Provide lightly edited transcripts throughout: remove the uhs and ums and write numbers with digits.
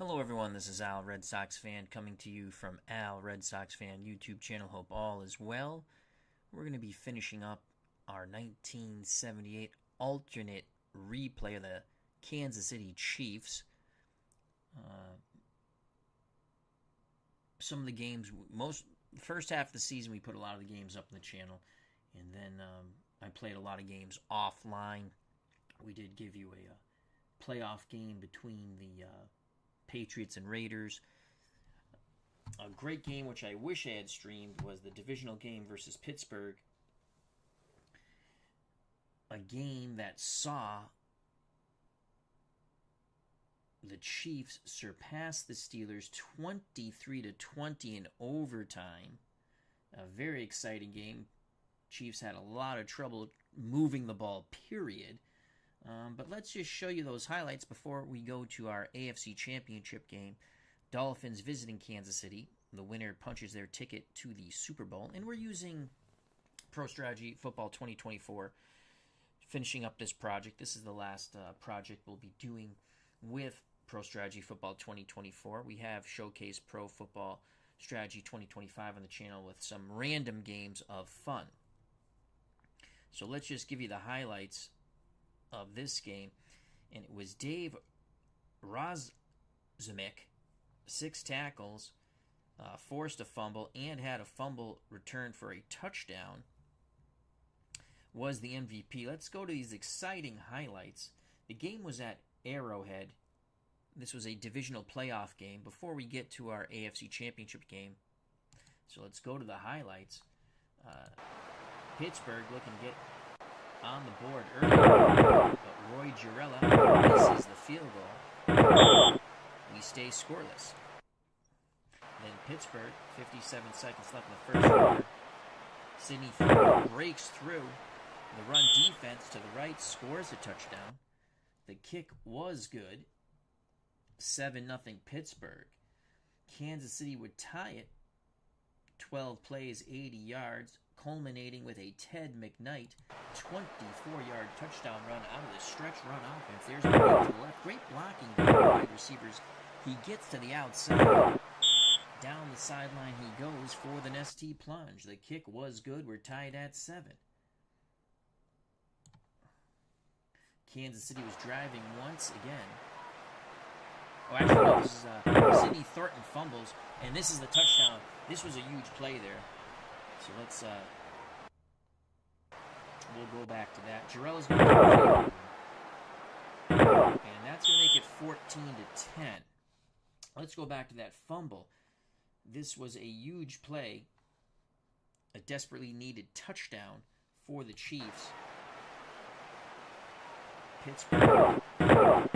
Hello everyone, this is Al Red Sox Fan coming to you from Al Red Sox Fan YouTube channel. Hope all is well. We're going to be finishing up our 1978 alternate replay of the Kansas City Chiefs. Some of the games, first half of the season we put a lot of the games up on the channel, and then I played a lot of games offline. We did give you a playoff game between the Patriots and Raiders. A great game, which I wish I had streamed, was the divisional game versus Pittsburgh. A game that saw the Chiefs surpass the Steelers 23-20 in overtime. A very exciting game. Chiefs had a lot of trouble moving the ball, period. But let's just show you those highlights before we go to our AFC Championship game. Dolphins visiting Kansas City. The winner punches their ticket to the Super Bowl. And we're using Pro Strategy Football 2024, finishing up this project. This is the last project we'll be doing with Pro Strategy Football 2024. We have Showcase Pro Football Strategy 2025 on the channel with some random games of fun. So let's just give you the highlights of this game, and it was Dave Rozmick, 6 tackles, forced a fumble, and had a fumble returned for a touchdown, was the MVP. Let's go to these exciting highlights. The game was at Arrowhead. This was a divisional playoff game before we get to our AFC Championship game. So let's go to the highlights. Pittsburgh looking to get on the board early, but Roy Girella misses the field goal. We stay scoreless. Then Pittsburgh, 57 seconds left in the first quarter. Sidney breaks through the run defense to the right, scores a touchdown. The kick was good. 7-0 Pittsburgh. Kansas City would tie it. 12 plays, 80 yards. Culminating with a Ted McKnight 24-yard touchdown run out of the stretch run offense. There's the right to the left. Great blocking by the wide receivers. He gets to the outside. Down the sideline he goes for the ST plunge. The kick was good. We're tied at 7. Kansas City was driving once again. Oh, actually, no, this is Sidney Thornton fumbles, and this is the touchdown. This was a huge play there. So let's, we'll go back to that. Girella's going to and that's going to make it 14-10. Let's go back to that fumble. This was a huge play, a desperately needed touchdown for the Chiefs. Pittsburgh, own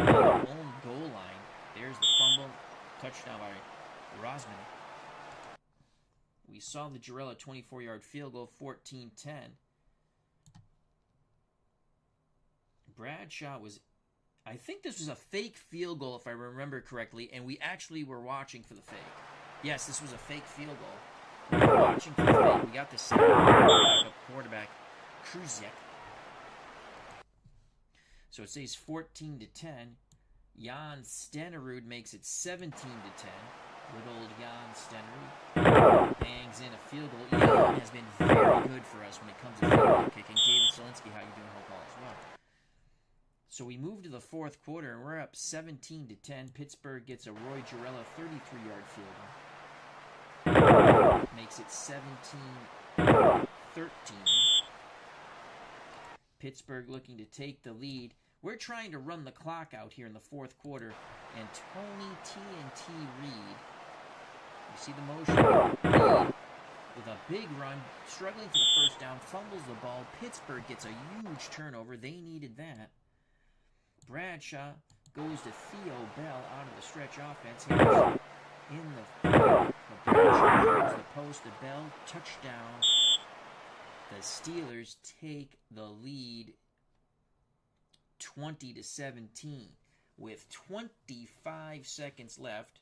goal line. There's the fumble, touchdown by Rosman. We saw the Girella 24-yard field goal, 14-10. Bradshaw was, I think this was a fake field goal if I remember correctly, and we actually were watching for the fake. Yes, this was a fake field goal. We were watching for the fake. We got the second quarterback, Kruziak. So it says 14-10. Jan Stenerud makes it 17-10. Good old Jan Stenerud bangs in a field goal. Jan has been very good for us when it comes to field goal kicking. David Zielinski, how you doing? Hope all is well. So we move to the fourth quarter, and we're up 17-10. Pittsburgh gets a Roy Girella 33-yard field goal. Makes it 17-13. Pittsburgh looking to take the lead. We're trying to run the clock out here in the fourth quarter, and Tony TNT Reed, you see the motion, Reed, with a big run, struggling for the first down, fumbles the ball. Pittsburgh gets a huge turnover. They needed that. Bradshaw goes to Theo Bell out of the stretch offense. He's in the Bradshaw holds the post. The Bell touchdown. The Steelers take the lead 20-17 with 25 seconds left.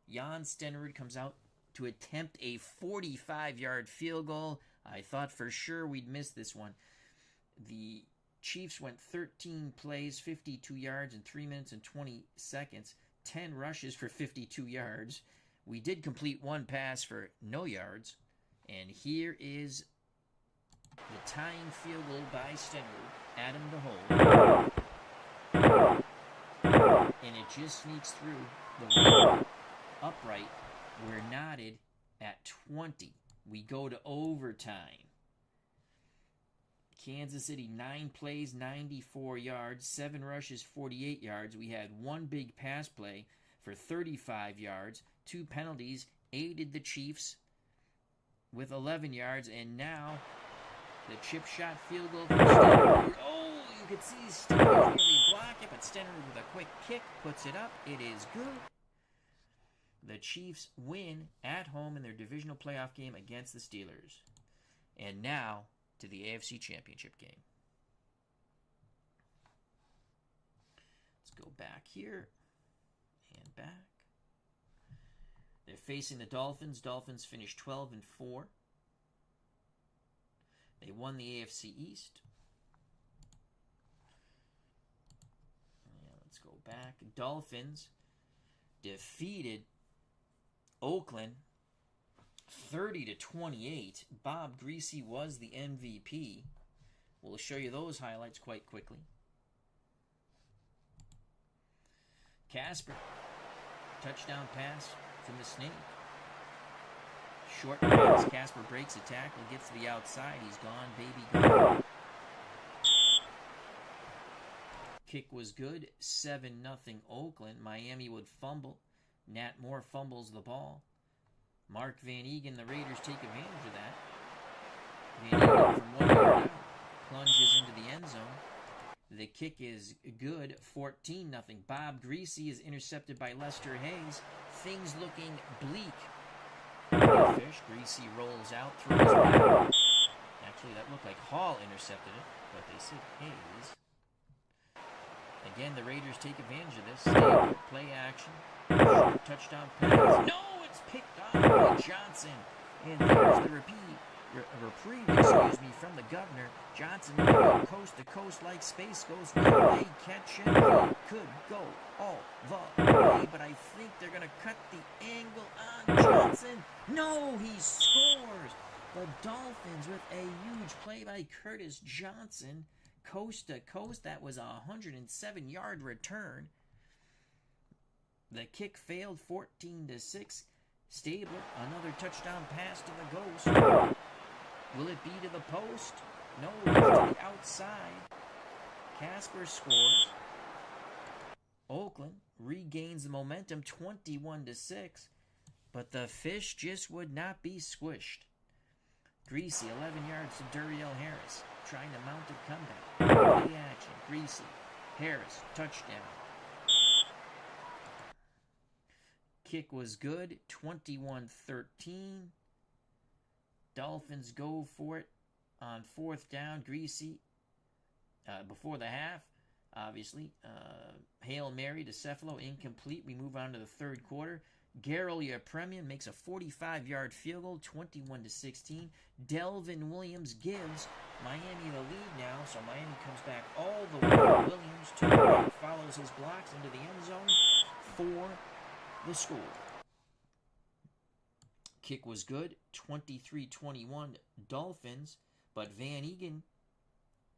Jan Stenerud comes out to attempt a 45-yard field goal. I thought for sure we'd miss this one. The Chiefs went 13 plays, 52 yards in 3 minutes and 20 seconds. 10 rushes for 52 yards. We did complete one pass for no yards. And here is the tying field goal by Stenrud. Adam to hold. And it just sneaks through the upright. We're knotted at 20. We go to overtime. Kansas City, 9 plays, 94 yards, 7 rushes, 48 yards. We had one big pass play for 35 yards. 2 penalties aided the Chiefs with 11 yards. And now the chip shot field goal from Stenrud. Oh, you could see Stenrud nearly block it, but Stenrud with a quick kick puts it up. It is good. The Chiefs win at home in their divisional playoff game against the Steelers. And now to the AFC Championship game. Let's go back here and back. They're facing the Dolphins. Dolphins finished 12-4. They won the AFC East. Yeah, let's go back. Dolphins defeated Oakland 30-28. Bob Greasy was the MVP. We'll show you those highlights quite quickly. Casper, touchdown pass from the Snake. Short pass, Casper breaks a tackle, gets to the outside. He's gone, baby, gone. Kick was good, 7-0 Oakland. Miami would fumble. Nat Moore fumbles the ball. Mark Van Eegen, the Raiders take advantage of that. Van Eegen from 1 yard out plunges into the end zone. The kick is good, 14-0. Bob Greasy is intercepted by Lester Hayes. Things looking bleak. Fish, Greasy rolls out, throws it out. Actually, that looked like Hall intercepted it, but they said Hayes. Again, the Raiders take advantage of this. Play action. Touchdown pass. No, it's picked off by Johnson. And there's the reprieve, from the governor. Johnson coast to coast like Space Ghost. Will they catch him? He could go all the way, but I think they're going to cut the angle on Johnson. No, he scores. The Dolphins with a huge play by Curtis Johnson. Coast to coast. That was a 107-yard return. The kick failed, 14-6. Stabler, another touchdown pass to the Ghost. Will it be to the post? No, it's to the outside. Casper scores. Oakland regains the momentum, 21-6. But the Fish just would not be squished. Greasy, 11 yards to Duriel Harris, trying to mount a comeback. Play action, Greasy, Harris, touchdown. Kick was good, 21-13. Dolphins go for it on 4th down. Greasy, before the half, obviously. Hail Mary to Cephalo, incomplete. We move on to the third quarter. Gerald Yepremian makes a 45-yard field goal, 21-16. Delvin Williams gives Miami the lead now, so Miami comes back all the way. Williams, follows his blocks into the end zone for the score. Kick was good, 23-21 Dolphins, but Van Eegen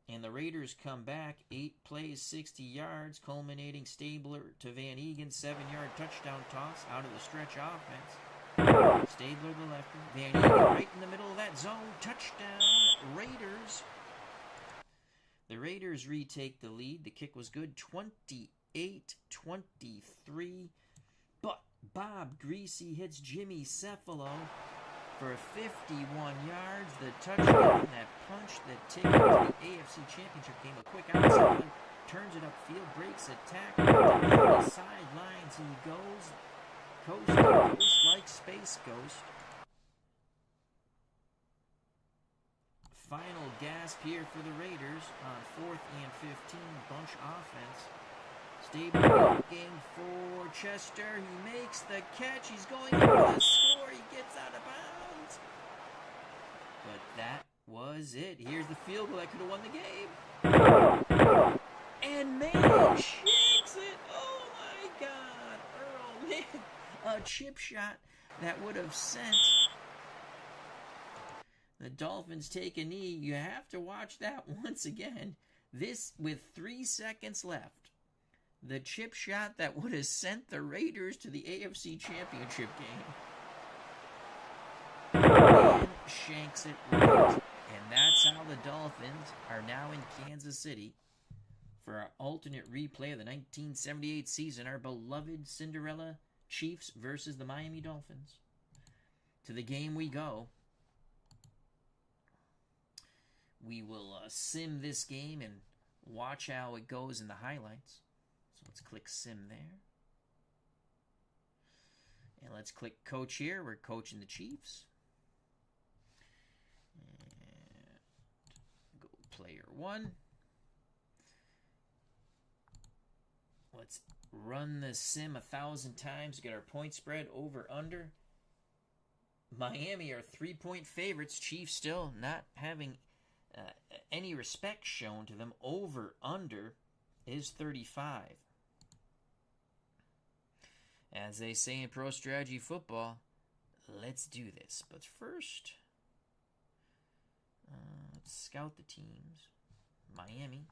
and the Raiders come back, 8 plays, 60 yards, culminating Stabler to Van Eegen, 7-yard touchdown toss out of the stretch offense. Stabler the lefty, Van Eegen right in the middle of that zone, touchdown, Raiders. The Raiders retake the lead. The kick was good, 28-23. But Bob Greasy hits Jimmy Cephalo for 51 yards. The touchdown that punched the ticket to the AFC Championship game. A quick outside, turns it upfield, breaks a tackle. Down the sidelines he goes, coast to coast like Space Ghost. Final gasp here for the Raiders on 4th and 15. Bunch offense. Stabler looking for Chester. He makes the catch. He's going for the score. He gets out of bounds. But that was it. Here's the field goal that could have won the game. And man shakes it. Oh my God. A chip shot that would have sent the Dolphins take a knee. You have to watch that once again. This with 3 seconds left. The chip shot that would have sent the Raiders to the AFC Championship game. And shanks it right. And that's how the Dolphins are now in Kansas City for our alternate replay of the 1978 season, our beloved Cinderella Chiefs versus the Miami Dolphins. To the game we go. We will sim this game and watch how it goes in the highlights. So let's click sim there. And let's click coach here. We're coaching the Chiefs. And go player 1. Let's run the sim 1,000 times. Get our point spread over under. Miami are 3-point favorites. Chiefs still not having any respect shown to them. Over under is 35. As they say in pro strategy football, let's do this. But first, let's scout the teams. Miami.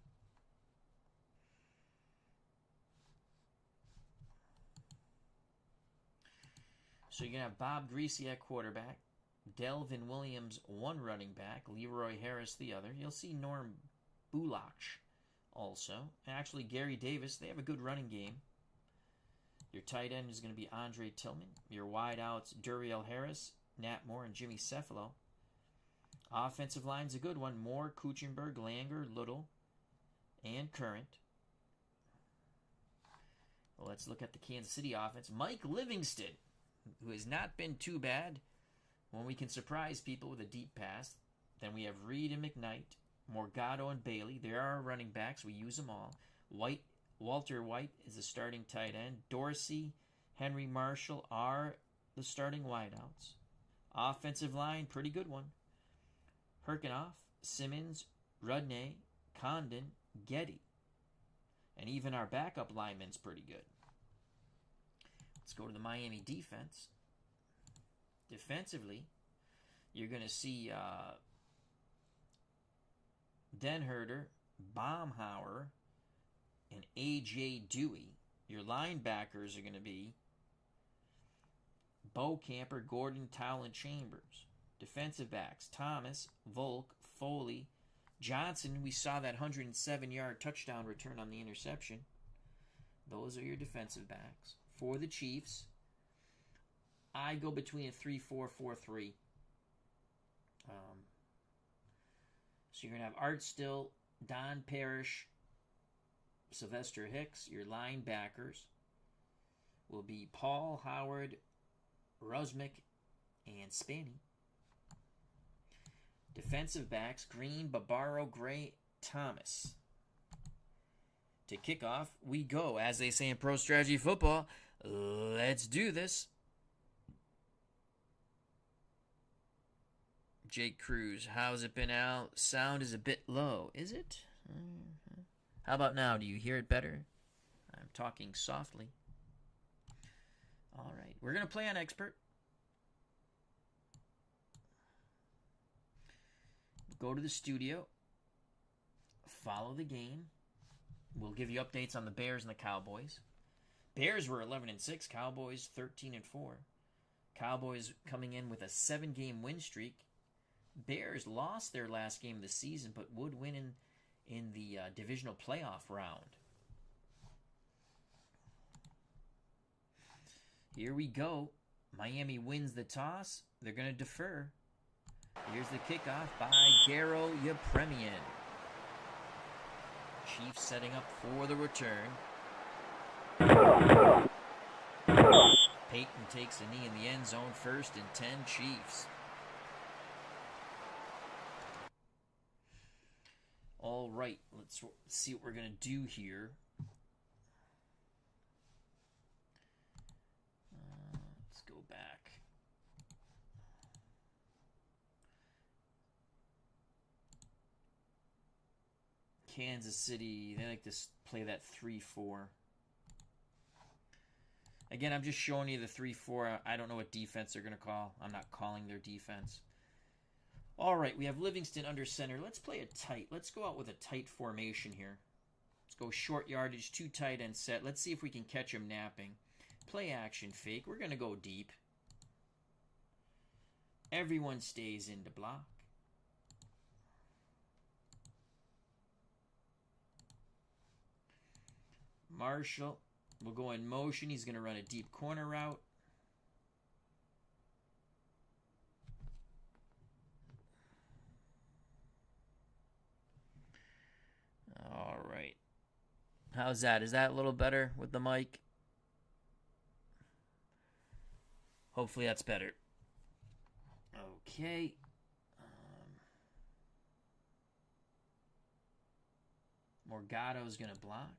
So you're going to have Bob Greasy at quarterback, Delvin Williams, one running back, Leroy Harris the other. You'll see Norm Bulach also. Actually, Gary Davis. They have a good running game. Your tight end is going to be Andre Tillman. Your wideouts, Duriel Harris, Nat Moore, and Jimmy Cefalo. Offensive line's a good one. Moore, Kuchenberg, Langer, Little, and Current. Well, let's look at the Kansas City offense. Mike Livingston, who has not been too bad when we can surprise people with a deep pass. Then we have Reed and McKnight, Morgado and Bailey. There are our running backs. We use them all. Walter White is the starting tight end. Dorsey, Henry Marshall are the starting wideouts. Offensive line, pretty good one. Herkinoff, Simmons, Rudnay, Condon, Getty. And even our backup lineman's pretty good. Let's go to the Miami defense. Defensively, you're going to see Denherter, Baumhauer, and A.J. Dewey. Your linebackers are going to be Camper, Gordon, Towle, and Chambers. Defensive backs, Thomas, Volk, Foley, Johnson. We saw that 107-yard touchdown return on the interception. Those are your defensive backs. For the Chiefs, I go between a 3-4-4-3. So you're going to have Art Still, Don Parrish, Sylvester Hicks. Your linebackers will be Paul, Howard, Rusmick, and Spanny. Defensive backs, Green, Barbaro, Gray, Thomas. To kick off, we go. As they say in pro strategy football, let's do this. Jake Cruz, how's it been, Al? Sound is a bit low. Is it? How about now? Do you hear it better? I'm talking softly. All right. We're going to play on expert. Go to the studio. Follow the game. We'll give you updates on the Bears and the Cowboys. Bears were 11-6. Cowboys 13-4. Cowboys coming in with a 7-game win streak. Bears lost their last game of the season, but would win in the divisional playoff round. Here we go. Miami wins the toss. They're going to defer. Here's the kickoff by Garo Yepremian. Chiefs setting up for the return. Peyton takes a knee in the end zone. 1st and 10 Chiefs. All right, let's see what we're going to do here. Let's go back. Kansas City, they like to play that 3-4. Again, I'm just showing you the 3-4. I don't know what defense they're going to call. I'm not calling their defense. All right, we have Livingston under center. Let's play it tight. Let's go out with a tight formation here. Let's go short yardage, 2 tight end set. Let's see if we can catch him napping. Play action fake. We're going to go deep. Everyone stays in to block. Marshall will go in motion. He's going to run a deep corner route. All right. How's that? Is that a little better with the mic? Hopefully that's better. Okay. Morgado's going to block.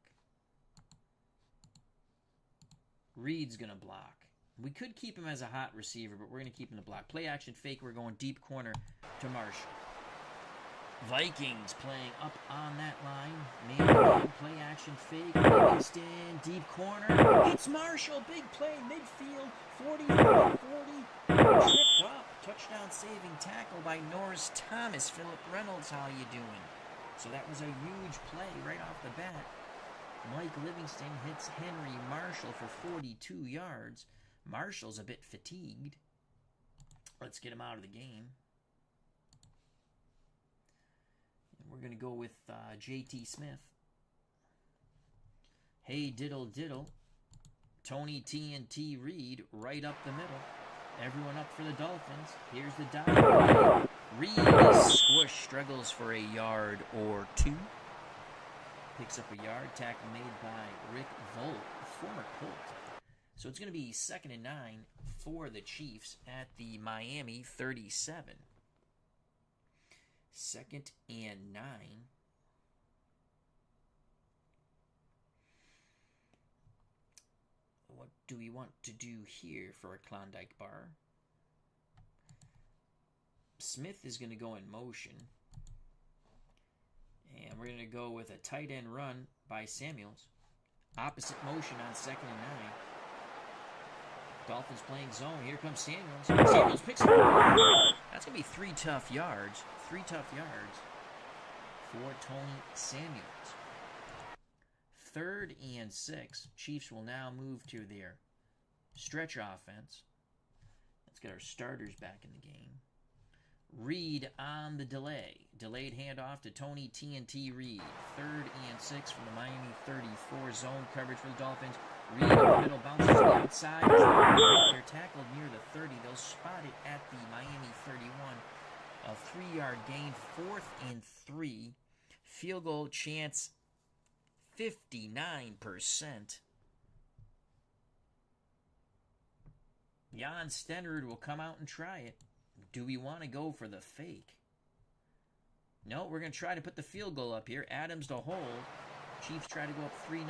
Reed's going to block. We could keep him as a hot receiver, but we're going to keep him to block. Play action fake. We're going deep corner to Marshall. Vikings playing up on that line. Man, play action fake. Livingston, deep corner. It's Marshall. Big play. Midfield. 40, 40. Tripped up. Touchdown saving tackle by Norris Thomas. Philip Reynolds, how you doing? So that was a huge play right off the bat. Mike Livingston hits Henry Marshall for 42 yards. Marshall's a bit fatigued. Let's get him out of the game. And we're going to go with J.T. Smith. Hey, diddle, diddle. Tony T&T Reed right up the middle. Everyone up for the Dolphins. Here's the dive. Reed is squished, struggles for a yard or 2. Picks up a yard. Tackle made by Rick Volk, former Colt. So it's going to be 2nd and 9 for the Chiefs at the Miami 37. 2nd and 9. What do we want to do here for a Klondike bar? Smith is going to go in motion. And we're going to go with a tight end run by Samuels. Opposite motion on 2nd and 9. Dolphins playing zone. Here comes Samuels. Samuels picks it up. That's going to be 3 tough yards. 3 tough yards for Tony Samuels. 3rd and 6. Chiefs will now move to their stretch offense. Let's get our starters back in the game. Reed on the delay. Delayed handoff to Tony T&T Reed. 3rd and 6 from the Miami 34. Zone coverage for the Dolphins. Reed in the middle, bounces to the outside. They're tackled near the 30. They'll spot it at the Miami 31. A 3-yard gain. 4th and 3. Field goal chance 59%. Jan Stenerud will come out and try it. Do we want to go for the fake? No, we're going to try to put the field goal up here. Adams to hold. Chiefs try to go up 3-0.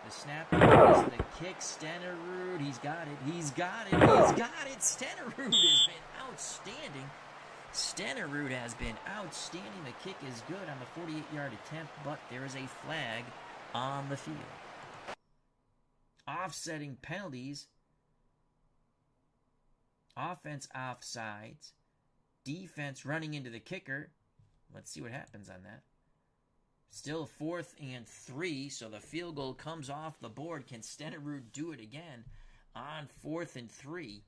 The snap is the kick. Stenerud, he's got it. He's got it. He's got it. Stenerud has been outstanding. Stenerud has been outstanding. The kick is good on the 48-yard attempt, but there is a flag on the field. Offsetting penalties. Offense offsides. Defense running into the kicker. Let's see what happens on that. Still 4th and 3, so the field goal comes off the board. Can Stenerud do it again on 4th and 3?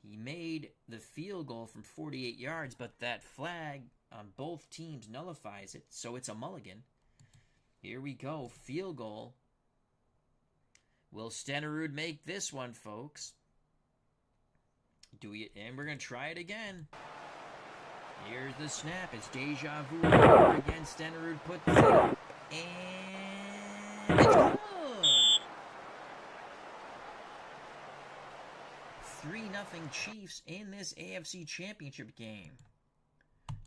He made the field goal from 48 yards, but that flag on both teams nullifies it, so it's a mulligan. Here we go, field goal. Will Stenerud make this one, folks? And we're going to try it again. Here's the snap. It's deja vu again. Stenerud puts it up. And it's good. 3-0 Chiefs in this AFC Championship game.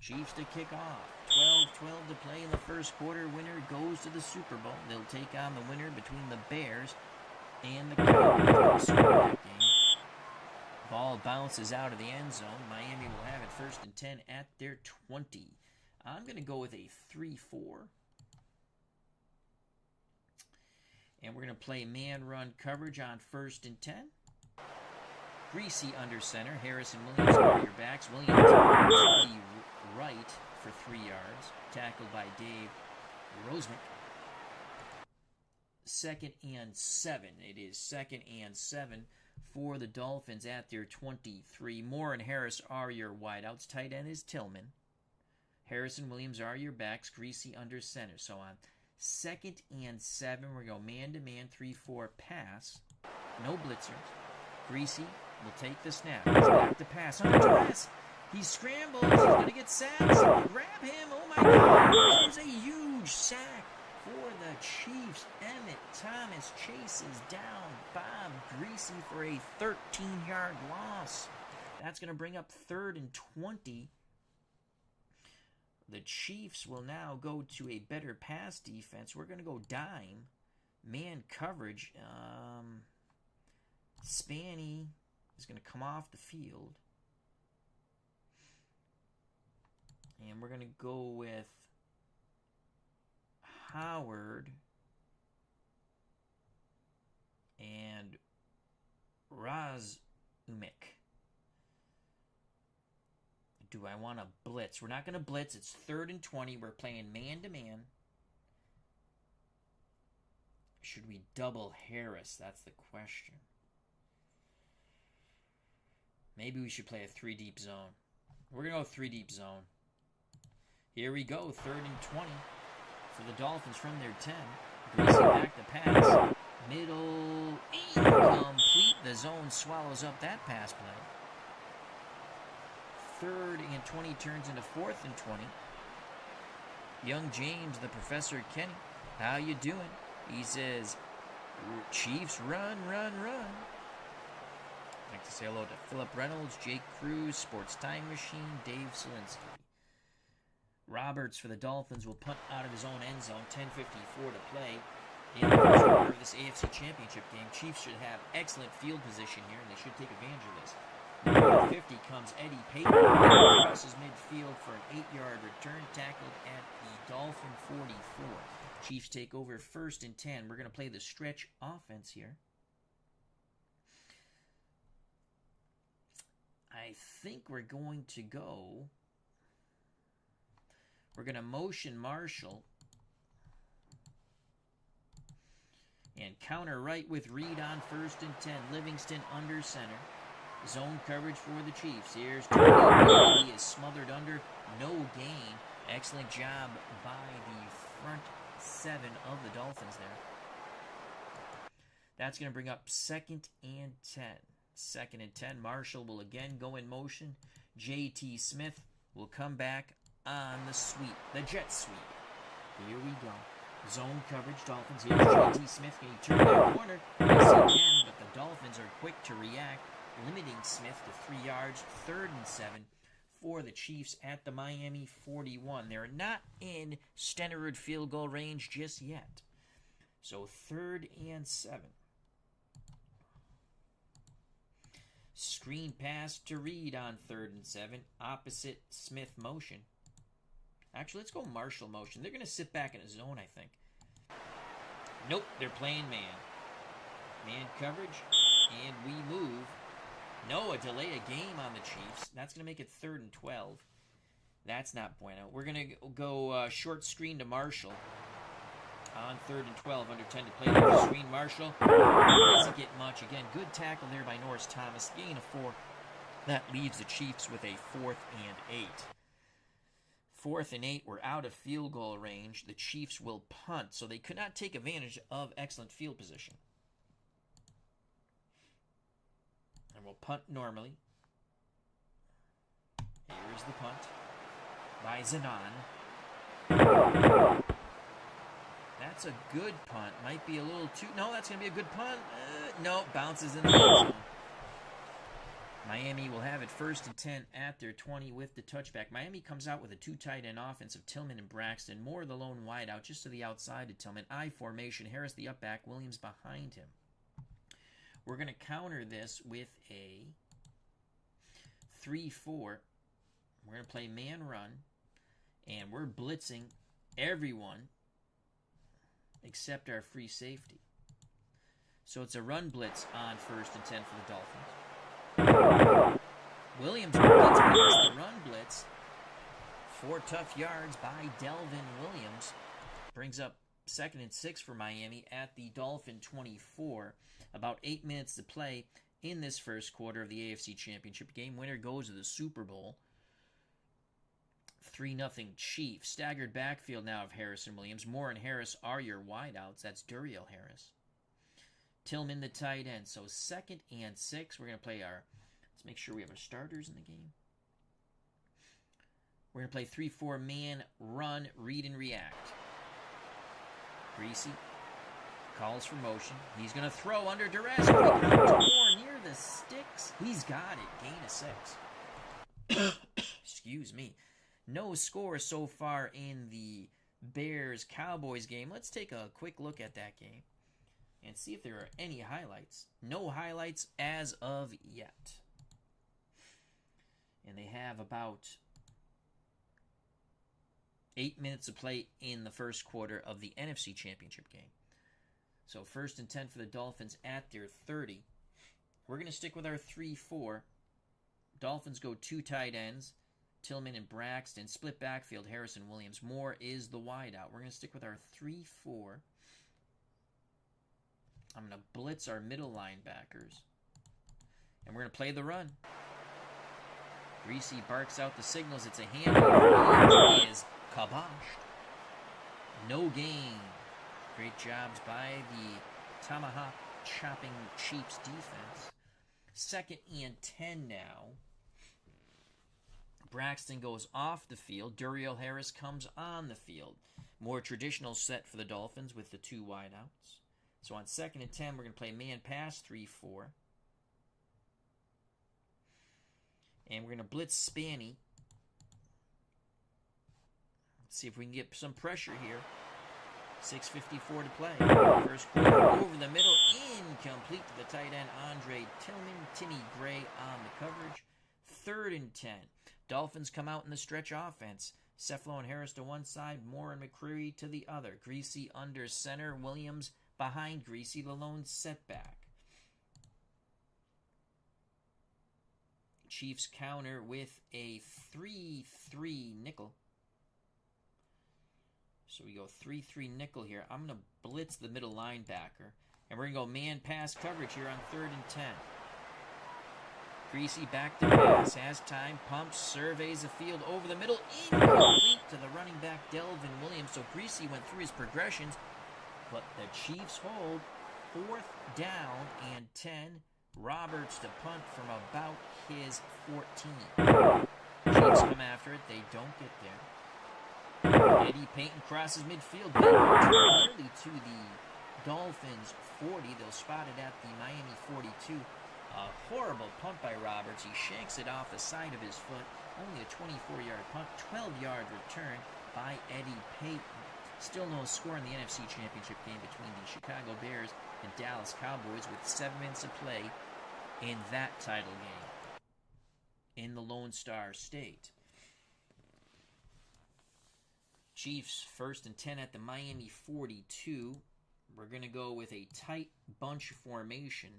Chiefs to kick off. 12-12 to play in the first quarter. Winner goes to the Super Bowl. They'll take on the winner between the Bears and the Cowboys. Ball bounces out of the end zone. Miami will have it 1st and 10 at their 20. I'm going to go with a 3-4. And we're going to play man-run coverage on 1st and 10. Greasy under center. Harris and Williams are your backs. Williams to the right for 3 yards. Tackled by Dave Roseman. 2nd and 7. It is 2nd and 7 for the Dolphins at their 23. Moore and Harris are your wideouts. Tight end is Tillman. Harris and Williams are your backs. Greasy under center. So on 2nd and 7, we're going to go man-to-man 3-4 pass. No blitzers. Greasy will take the snap. He's back to pass. Under duress. He scrambles. He's going to get sacked. Grab him. Oh, my God. There's a huge sack for the Chiefs. Emmett Thomas chases down Bob Greasy for a 13-yard loss. That's going to bring up 3rd and 20. The Chiefs will now go to a better pass defense. We're going to go dime. Man coverage. Spanny is going to come off the field. And we're going to go with Howard and Razumic. Do I want to blitz? We're not going to blitz. It's 3rd and 20. We're playing man-to-man. Should we double Harris? That's the question. Maybe we should play a 3-deep zone. We're going to go 3-deep zone. Here we go. 3rd and 20 for the Dolphins from their 10. Greasy back to pass. Middle. Incomplete. The zone swallows up that pass play. 3rd and 20 turns into 4th and 20. Young James, the Professor Kenny, how you doing? He says, Chiefs run, run, run. I'd like to say hello to Philip Reynolds, Jake Cruz, Sports Time Machine, Dave Selinsky. Roberts for the Dolphins will punt out of his own end zone, 10:54 to play. In the first quarter of this AFC Championship game, Chiefs should have excellent field position here, and they should take advantage of this. Number 50 comes Eddie Payton. Crosses midfield for an 8-yard return, tackled at the Dolphin 44. Chiefs take over 1st and 10. We're going to play the stretch offense here. I think we're going to go. We're going to motion Marshall and counter right with Reed on 1st and 10. Livingston under center. Zone coverage for the Chiefs. Here's Tony. He is smothered under. No gain. Excellent job by the front 7 of the Dolphins there. That's going to bring up 2nd and 10. 2nd and 10. Marshall will again go in motion. J.T. Smith will come back on the sweep. The jet sweep. Here we go. Zone coverage. Dolphins. Here's J.T. Smith. Can he turn that corner? Yes, he can, but the Dolphins are quick to react, limiting Smith to 3 yards. 3rd and 7 for the Chiefs at the Miami 41. They're not in Stenerud field goal range just yet. So 3rd and 7. Screen pass to Reed on 3rd and 7. Opposite Smith motion. Actually, let's go Marshall motion. They're going to sit back in a zone, I think. Nope, they're playing man. Man coverage, and we move. No, a delay of game on the Chiefs. That's going to make it 3rd and 12. That's not bueno. We're going to go short screen to Marshall on 3rd and 12. Under 10 to play. There's screen Marshall. Doesn't get much. Again, good tackle there by Norris Thomas. Gain of 4. That leaves the Chiefs with a 4th and 8. 4th and 8. We're out of field goal range. The Chiefs will punt, so they could not take advantage of excellent field position. And we'll punt normally. Here's the punt by Zanon. That's a good punt. Might be a little too... No, that's going to be a good punt. No, bounces in the end zone. Miami will have it 1st and 10 at their 20 with the touchback. Miami comes out with a 2 tight end offense of Tillman and Braxton. Moore the lone wideout just to the outside of Tillman. I formation. Harris the up back. Williams behind him. We're going to counter this with a 3-4. We're going to play man run. And we're blitzing everyone except our free safety. So it's a run blitz on 1st and 10 for the Dolphins. Williams blitz the run blitz. 4 tough yards by Delvin Williams. Brings up 2nd and 6 for Miami at the Dolphin 24. About 8 minutes to play in this first quarter of the AFC Championship game. Winner goes to the Super Bowl. 3-0 Chiefs. Staggered backfield now of Harris and Williams. Moore and Harris are your wideouts. That's Duriel Harris. Tillman the tight end. So 2nd and 6. We're going to play let's make sure we have our starters in the game. We're going to play 3-4 man, run, read, and react. Greasy calls for motion. He's going to throw under duress. Moore near the sticks. He's got it. Gain of 6. Excuse me. No score so far in the Bears-Cowboys game. Let's take a quick look at that game and see if there are any highlights. No highlights as of yet. And they have about 8 minutes to play in the first quarter of the NFC Championship game. So 1st and 10 for the Dolphins at their 30. We're going to stick with our 3-4. Dolphins go 2 tight ends. Tillman and Braxton. Split backfield, Harrison Williams. Moore is the wideout. We're going to stick with our 3-4. I'm going to blitz our middle linebackers. And we're going to play the run. Greasy barks out the signals. It's a handoff. Williams is kaboshed. No gain. Great jobs by the tomahawk chopping Chiefs defense. 2nd and 10 now. Braxton goes off the field. Duriel Harris comes on the field. More traditional set for the Dolphins with the 2 wideouts. So on 2nd and 10, we're going to play man pass 3-4. And we're going to blitz Spanny. Let's see if we can get some pressure here. 6:54 to play. First quarter over the middle. Incomplete to the tight end, Andre Tillman. Timmy Gray on the coverage. 3rd and 10. Dolphins come out in the stretch offense. Cefalo and Harris to one side. Moore and McCreary to the other. Greasy under center. Williams behind Greasy. The lone setback. Chiefs counter with a 3-3 nickel. So we go 3-3 nickel here. I'm going to blitz the middle linebacker. And we're going to go man pass coverage here on 3rd and 10. Greasy back to pass. Has time. Pumps. Surveys the field over the middle. Incomplete to the running back Delvin Williams. So Greasy went through his progressions. But the Chiefs hold. 4th down and 10. Roberts to punt from about his 14. Chiefs come after it. They don't get there. Eddie Payton crosses midfield. Early to the Dolphins 40. They'll spot it at the Miami 42. A horrible punt by Roberts. He shanks it off the side of his foot. Only a 24-yard punt. 12-yard return by Eddie Payton. Still no score in the NFC Championship game between the Chicago Bears and Dallas Cowboys with 7 minutes to play in that title game in the Lone Star State. Chiefs 1st and 10 at the Miami 42. We're going to go with a tight bunch formation.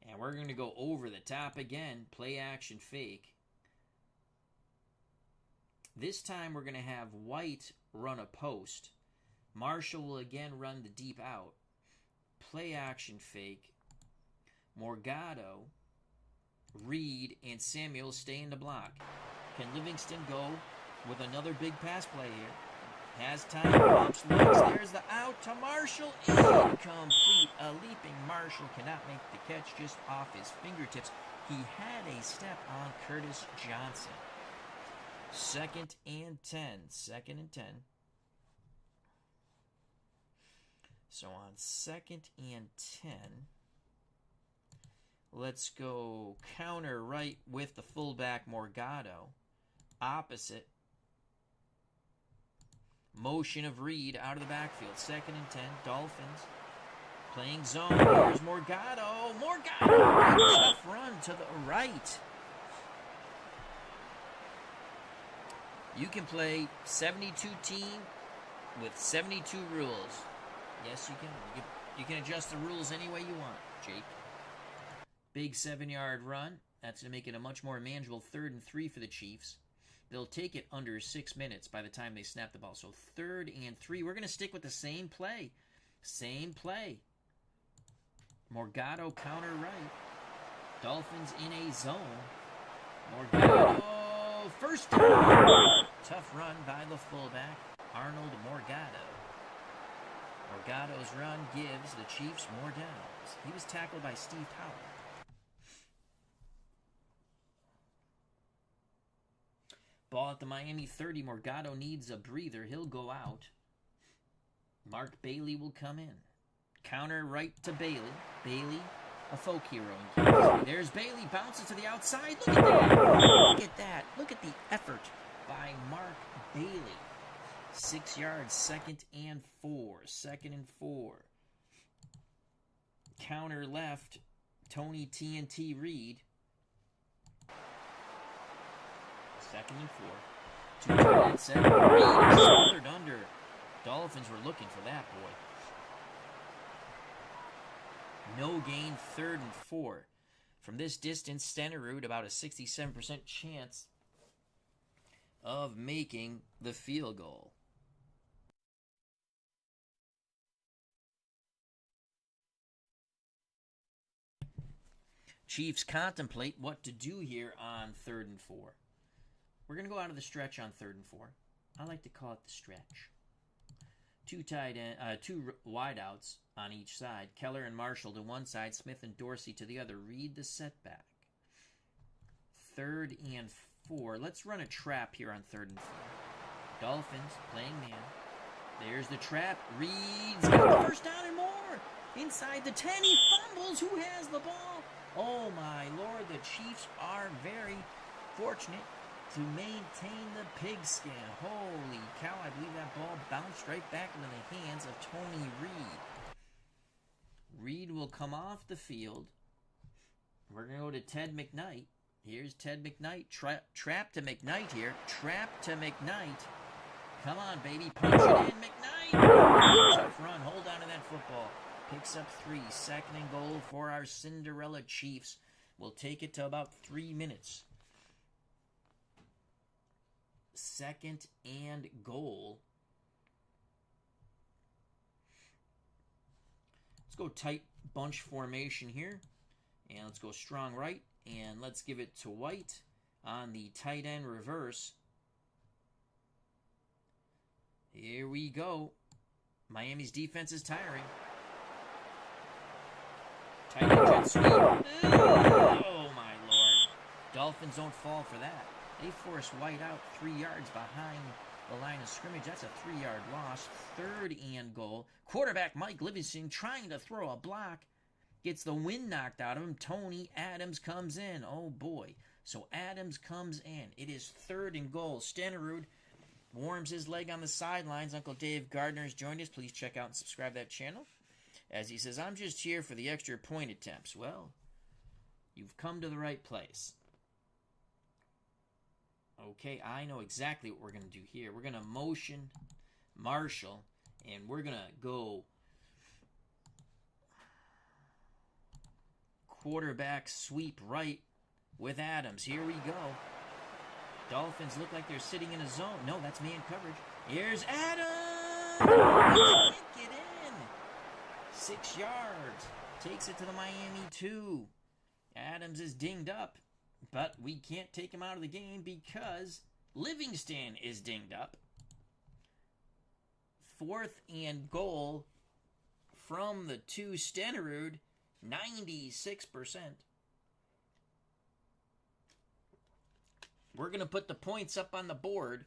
And we're going to go over the top again. Play action fake. This time we're going to have White run a post. Marshall will again run the deep out. Play action fake. Morgado, Reed, and Samuel stay in the block. Can Livingston go with another big pass play here? Has time, pumps, looks, there's the out to Marshall. Incomplete. A leaping Marshall cannot make the catch, just off his fingertips. He had a step on Curtis Johnson. 2nd and 10. 2nd and 10. So on 2nd and 10, let's go counter right with the fullback Morgado. Opposite. Motion of Reed out of the backfield. 2nd and 10. Dolphins playing zone. Here's Morgado. Morgado! Tough run to the right. You can play 72 team with 72 rules. Yes, you can. You can adjust the rules any way you want, Jake. Big 7-yard run. That's going to make it a much more manageable 3rd and 3 for the Chiefs. They'll take it under 6 minutes by the time they snap the ball. So 3rd and 3. We're going to stick with the same play. Same play. Morgado counter right. Dolphins in a zone. Morgado. First down. Tough run by the fullback, Arnold Morgado. Morgado's run gives the Chiefs more downs. He was tackled by Steve Howell. Ball at the Miami 30. Morgado needs a breather. He'll go out. Mark Bailey will come in. Counter right to Bailey. Bailey, a folk hero. There's Bailey. Bounces to the outside. Look at that. Look at that. Look at the effort by Mark Bailey. 6 yards. 2nd and 4. 2nd and 4. Counter left. Tony TNT Reed. 2nd and 4. 2 tight end set. Reed smothered under. Dolphins were looking for that boy. No gain, 3rd and 4. From this distance, Stenerud about a 67% chance of making the field goal. Chiefs contemplate what to do here on 3rd and 4. We're going to go out of the stretch on 3rd and 4. I like to call it the stretch. Two wideouts on each side. Keller and Marshall to one side. Smith and Dorsey to the other. Read the setback. 3rd and 4. Let's run a trap here on 3rd and 4. Dolphins playing man. There's the trap. Reed's got the first down and more. Inside the 10. He fumbles. Who has the ball? Oh my Lord. The Chiefs are very fortunate to maintain the pigskin. Holy cow, I believe that ball bounced right back into the hands of Tony Reed. Reed will come off the field. We're going to go to Ted McKnight. Here's Ted McKnight. Trap to McKnight here. Trap to McKnight. Come on, baby. Punch it in, McKnight. Tough run. Hold on to that football. Picks up 3. 2nd and goal for our Cinderella Chiefs. We'll take it to about 3 minutes. 2nd and goal. Let's go tight bunch formation here. And let's go strong right. And let's give it to White on the tight end reverse. Here we go. Miami's defense is tiring. Tight end jet sweep. Oh my Lord. Dolphins don't fall for that. They force White out 3 yards behind the line of scrimmage. That's a 3-yard loss. 3rd and goal. Quarterback Mike Livingston trying to throw a block. Gets the wind knocked out of him. Tony Adams comes in. Oh boy. So Adams comes in. It is 3rd and goal. Stenerud warms his leg on the sidelines. Uncle Dave Gardner's joined us. Please check out and subscribe to that channel. As he says, I'm just here for the extra point attempts. Well, you've come to the right place. Okay, I know exactly what we're going to do here. We're going to motion Marshall, and we're going to go quarterback sweep right with Adams. Here we go. Dolphins look like they're sitting in a zone. No, that's man coverage. Here's Adams! He can't get in. 6 yards. Takes it to the Miami 2. Adams is dinged up. But we can't take him out of the game because Livingston is dinged up. 4th and goal from the 2 Stenerud, 96%. We're going to put the points up on the board.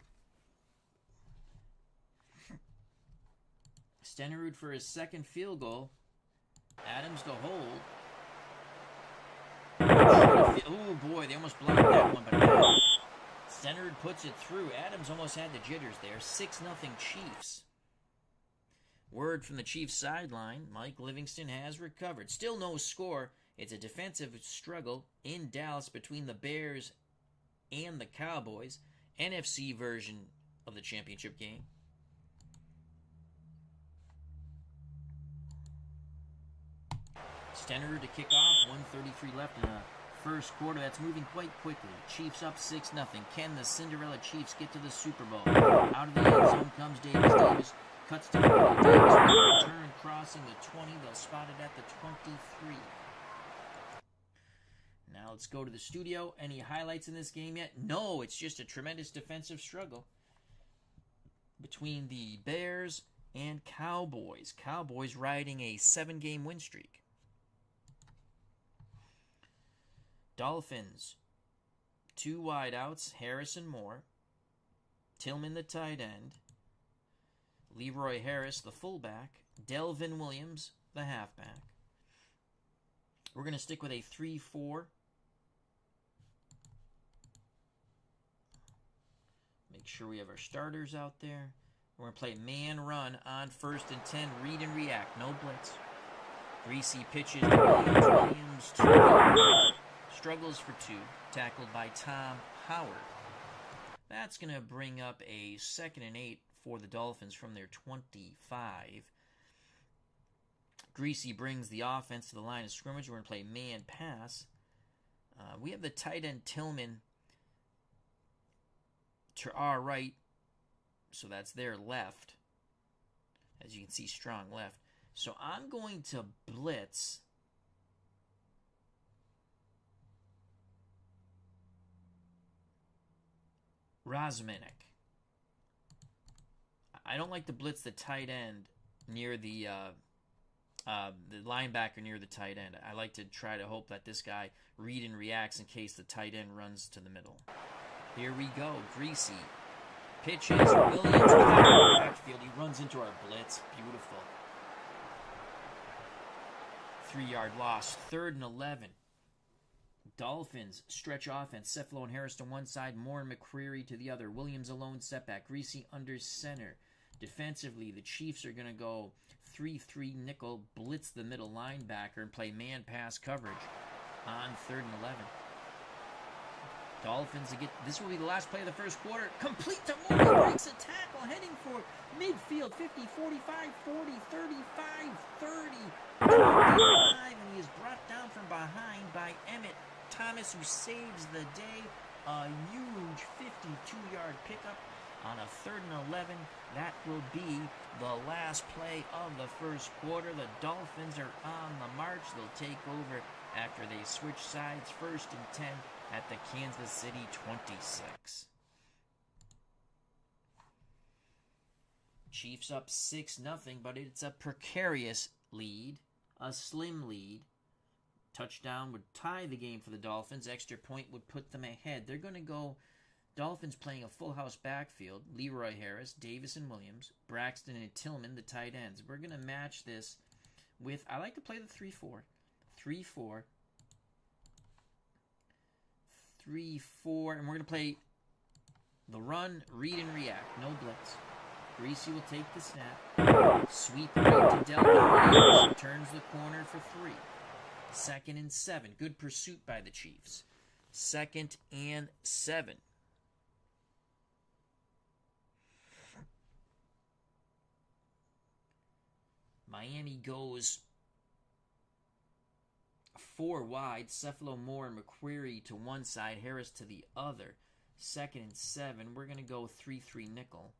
Stenerud for his 2nd field goal. Adams to hold. Oh boy, they almost blocked that one, but Stenerud puts it through. Adams almost had the jitters there. 6-0 Chiefs. Word from the Chiefs sideline, Mike Livingston has recovered. Still no score. It's a defensive struggle in Dallas between the Bears and the Cowboys. NFC version of the championship game. Stenner to kick off. 1:33 left in the first quarter. That's moving quite quickly. Chiefs up 6-0. Can the Cinderella Chiefs get to the Super Bowl? Out of the end zone comes Davis. Davis cuts to Davis. Return crossing the 20. They'll spot it at the 23. Now let's go to the studio. Any highlights in this game yet? No, it's just a tremendous defensive struggle between the Bears and Cowboys. Cowboys riding a 7-game win streak. Dolphins, 2 wideouts, Harris and Moore. Tillman, the tight end. Leroy Harris, the fullback. Delvin Williams, the halfback. We're going to stick with a 3-4. Make sure we have our starters out there. We're going to play man run on 1st and 10. Read and react. No blitz. Greasy pitches. Williams struggles for 2. Tackled by Tom Howard. That's going to bring up a 2nd and 8 for the Dolphins from their 25. Greasy brings the offense to the line of scrimmage. We're going to play man pass. We have the tight end Tillman to our right. So that's their left. As you can see, strong left. So I'm going to blitz Rosmanek. I don't like to blitz the tight end near the linebacker near the tight end. I like to try to hope that this guy read and reacts in case the tight end runs to the middle. Here we go. Greasy pitches. Williams without the backfield. He runs into our blitz. Beautiful. 3-yard loss. 3rd and 11. Dolphins stretch offense. Cefalo and Harris to one side. Moore and McCreary to the other. Williams alone setback. Greasy under center. Defensively, the Chiefs are going to go 3-3 nickel, blitz the middle linebacker, and play man pass coverage on 3rd and 11. Dolphins to get, this will be the last play of the first quarter. Complete to Moore. Breaks a tackle, heading for midfield. 50, 45, 40, 35, 30, 25, and he is brought down from behind by Emmett Thomas, who saves the day. A huge 52-yard pickup on a 3rd and 11. That will be the last play of the first quarter. The Dolphins are on the march. They'll take over after they switch sides. 1st and 10 at the Kansas City 26. Chiefs up 6-0, but it's a precarious lead, a slim lead. Touchdown would tie the game for the Dolphins. Extra point would put them ahead. They're going to go Dolphins playing a full house backfield. Leroy Harris, Davis and Williams, Braxton and Tillman, the tight ends. We're going to match this with, I like to play the 3-4. 3-4. 3-4. And we're going to play the run, read and react. No blitz. Greasy will take the snap. Sweep right to Delvin Williams. Turns the corner for 3. 2nd and 7. Good pursuit by the Chiefs. 2nd and 7. Miami goes 4 wide. Cefalo, Moore, and McCreary to one side. Harris to the other. 2nd and 7. We're going to go 3-3 nickel.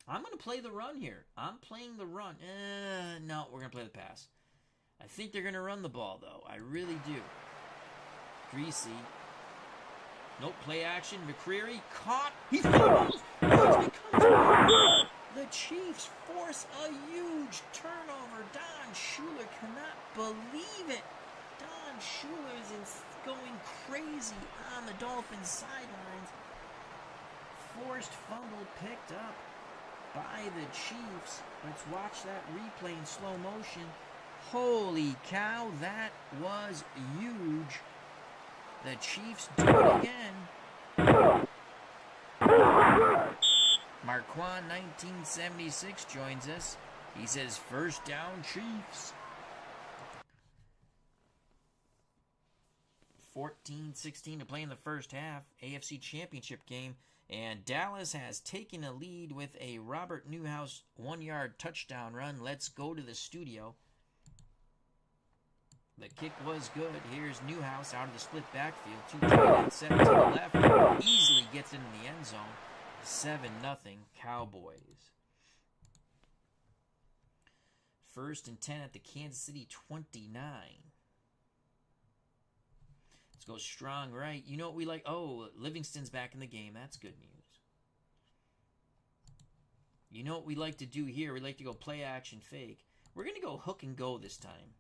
I'm going to play the run here. I'm playing the run. No, we're going to play the pass. I think they're going to run the ball, though. I really do. Greasy. Nope, play action. McCreary caught. He fumbles. The Chiefs force a huge turnover. Don Shula cannot believe it. Don Shula is going crazy on the Dolphins sidelines. Forced fumble picked up by the Chiefs. Let's watch that replay in slow motion. Holy cow, that was huge. The Chiefs do it again. Marquand 1976 joins us. He says, "First down, Chiefs." 14-16 to play in the first half. AFC Championship game And Dallas has taken a lead with a Robert Newhouse 1-yard touchdown run. Let's go to the studio. The kick was good. Here's Newhouse out of the split backfield. 2 tight ends, 7 to the left. Easily gets into the end zone. 7-0 Cowboys. 1st and 10 at the Kansas City 29. Let's go strong right. You know what we like? Oh, Livingston's back in the game. That's good news. You know what we like to do here? We like to go play action fake. We're going to go hook and go this time.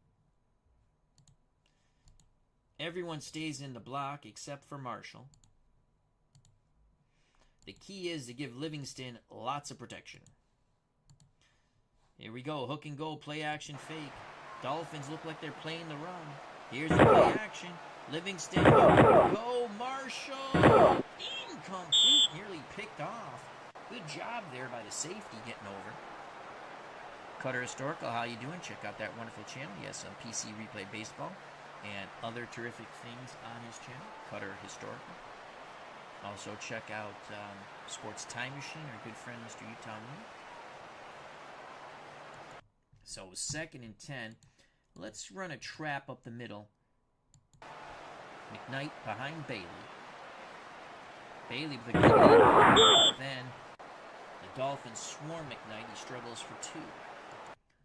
Everyone stays in the block except for Marshall. The key is to give Livingston lots of protection. Here we go. Hook and go. Play action fake. Dolphins look like they're playing the run. Here's the play action. Livingston. Go Marshall. Incomplete. Nearly picked off. Good job there by the safety getting over. Cutter Historical. How you doing? Check out that wonderful channel. He has some PC Replay Baseball and other terrific things on his channel. Cutter Historical. Also check out Sports Time Machine, our good friend Mr. Utah Moon. So 2nd and 10. Let's run a trap up the middle. McKnight behind Bailey. Bailey with a good lead. Then the Dolphins swarm McKnight. He struggles for 2.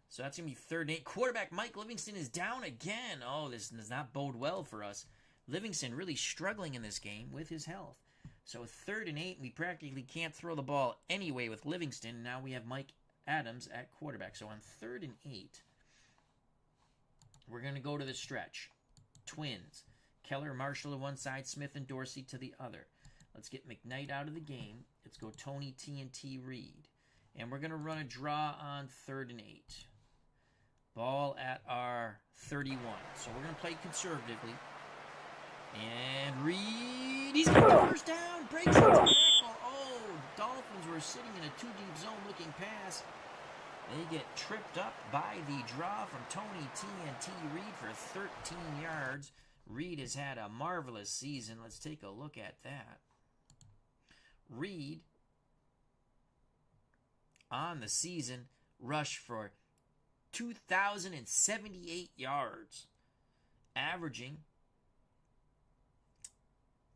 So that's going to be 3rd and 8. Quarterback Mike Livingston is down again. Oh, this does not bode well for us. Livingston really struggling in this game with his health. So 3rd and 8, we practically can't throw the ball anyway with Livingston. Now we have Mike Adams at quarterback. So on 3rd and 8, we're going to go to the stretch. Twins. Keller, Marshall to one side, Smith and Dorsey to the other. Let's get McKnight out of the game. Let's go Tony T&T Reed. And we're going to run a draw on 3rd and 8. Ball at our 31. So we're going to play conservatively. And Reed, he's got the first down, breaks the tackle. Oh, Dolphins were sitting in a 2-deep zone looking pass. They get tripped up by the draw from Tony T&T Reed for 13 yards. Reed has had a marvelous season. Let's take a look at that. Reed, on the season, rushed for 2,078 yards, averaging,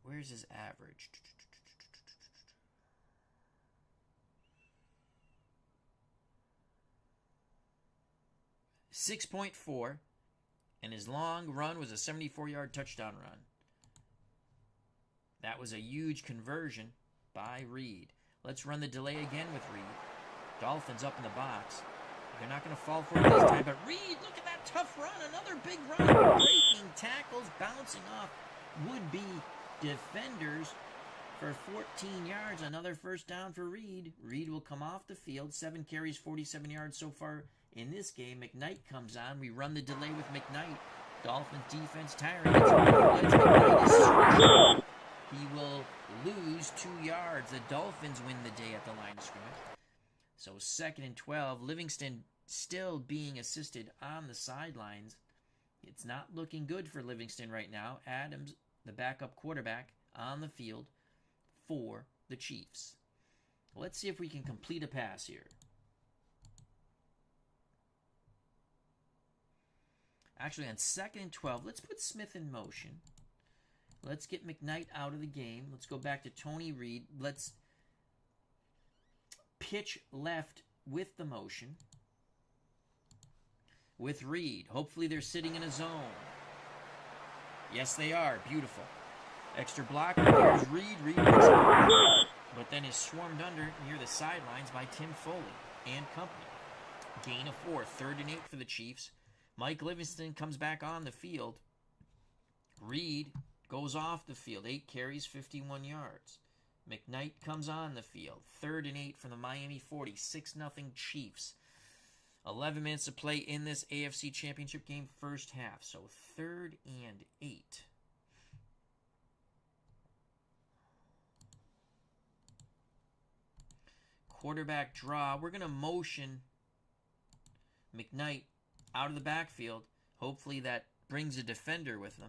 where's his average? 6.4, and his long run was a 74-yard touchdown run. That was a huge conversion by Reed. Let's run the delay again with Reed. Dolphins up in the box. They're not going to fall for it this time, but Reed, look at that tough run. Another big run. Breaking tackles, bouncing off would-be defenders for 14 yards. Another first down for Reed. Reed will come off the field. 7 carries, 47 yards so far in this game. McKnight comes on. We run the delay with McKnight. Dolphins defense tiring. McKnight is stretching. He will lose 2 yards. The Dolphins win the day at the line of scrimmage. So 2nd and 12. Livingston still being assisted on the sidelines. It's not looking good for Livingston right now. Adams, the backup quarterback, on the field for the Chiefs. Let's see if we can complete a pass here. Actually, on 2nd and 12, let's put Smith in motion. Let's get McKnight out of the game. Let's go back to Tony Reed. Let's pitch left with the motion. With Reed. Hopefully they're sitting in a zone. Yes, they are. Beautiful. Extra block. There's Reed. Reed picks it up, but then is swarmed under near the sidelines by Tim Foley and company. Gain of 4. 3rd and 8 for the Chiefs. Mike Livingston comes back on the field. Reed goes off the field. 8 carries, 51 yards. McKnight comes on the field. 3rd and 8 from the Miami 40. 6-0 Chiefs. 11 minutes to play in this AFC Championship game, first half. So 3rd and 8. Quarterback draw. We're going to motion McKnight out of the backfield. Hopefully that brings a defender with them.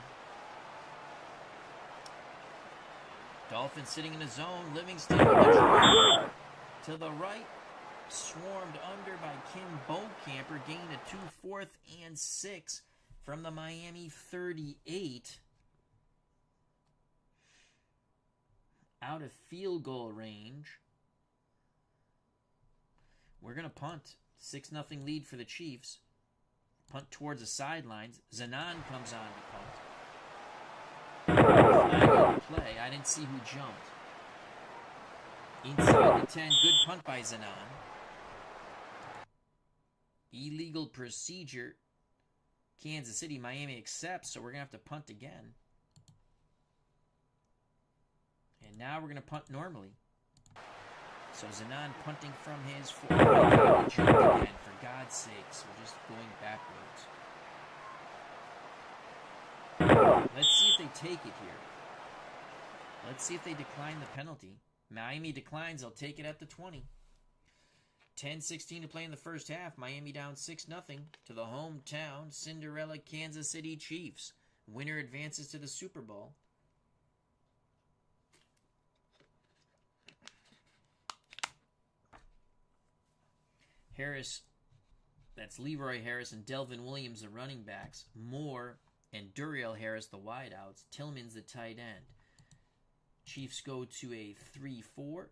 Dolphins sitting in a zone. Livingston with the draw to the right. Swarmed under by Kim Bocamper. Gain of 2, 4th and 6 from the Miami 38. Out of field goal range. We're going to punt. 6-0 lead for the Chiefs. Punt towards the sidelines. Zanan comes on to punt. Flag on the play. I didn't see who jumped. Inside the 10. Good punt by Zanan. Illegal procedure. Kansas City, Miami accepts, so we're going to have to punt again. And now we're going to punt normally. So Zanan punting from his 4. Jumped again, for God's sakes. We're just going backwards. Let's see if they take it here. Let's see if they decline the penalty. Miami declines. They'll take it at the 20. 10-16 to play in the first half. Miami down 6-0 to the hometown Cinderella Kansas City Chiefs. Winner advances to the Super Bowl. Harris, that's Leroy Harris and Delvin Williams, the running backs. Moore and Duriel Harris, the wideouts. Tillman's the tight end. Chiefs go to a 3-4.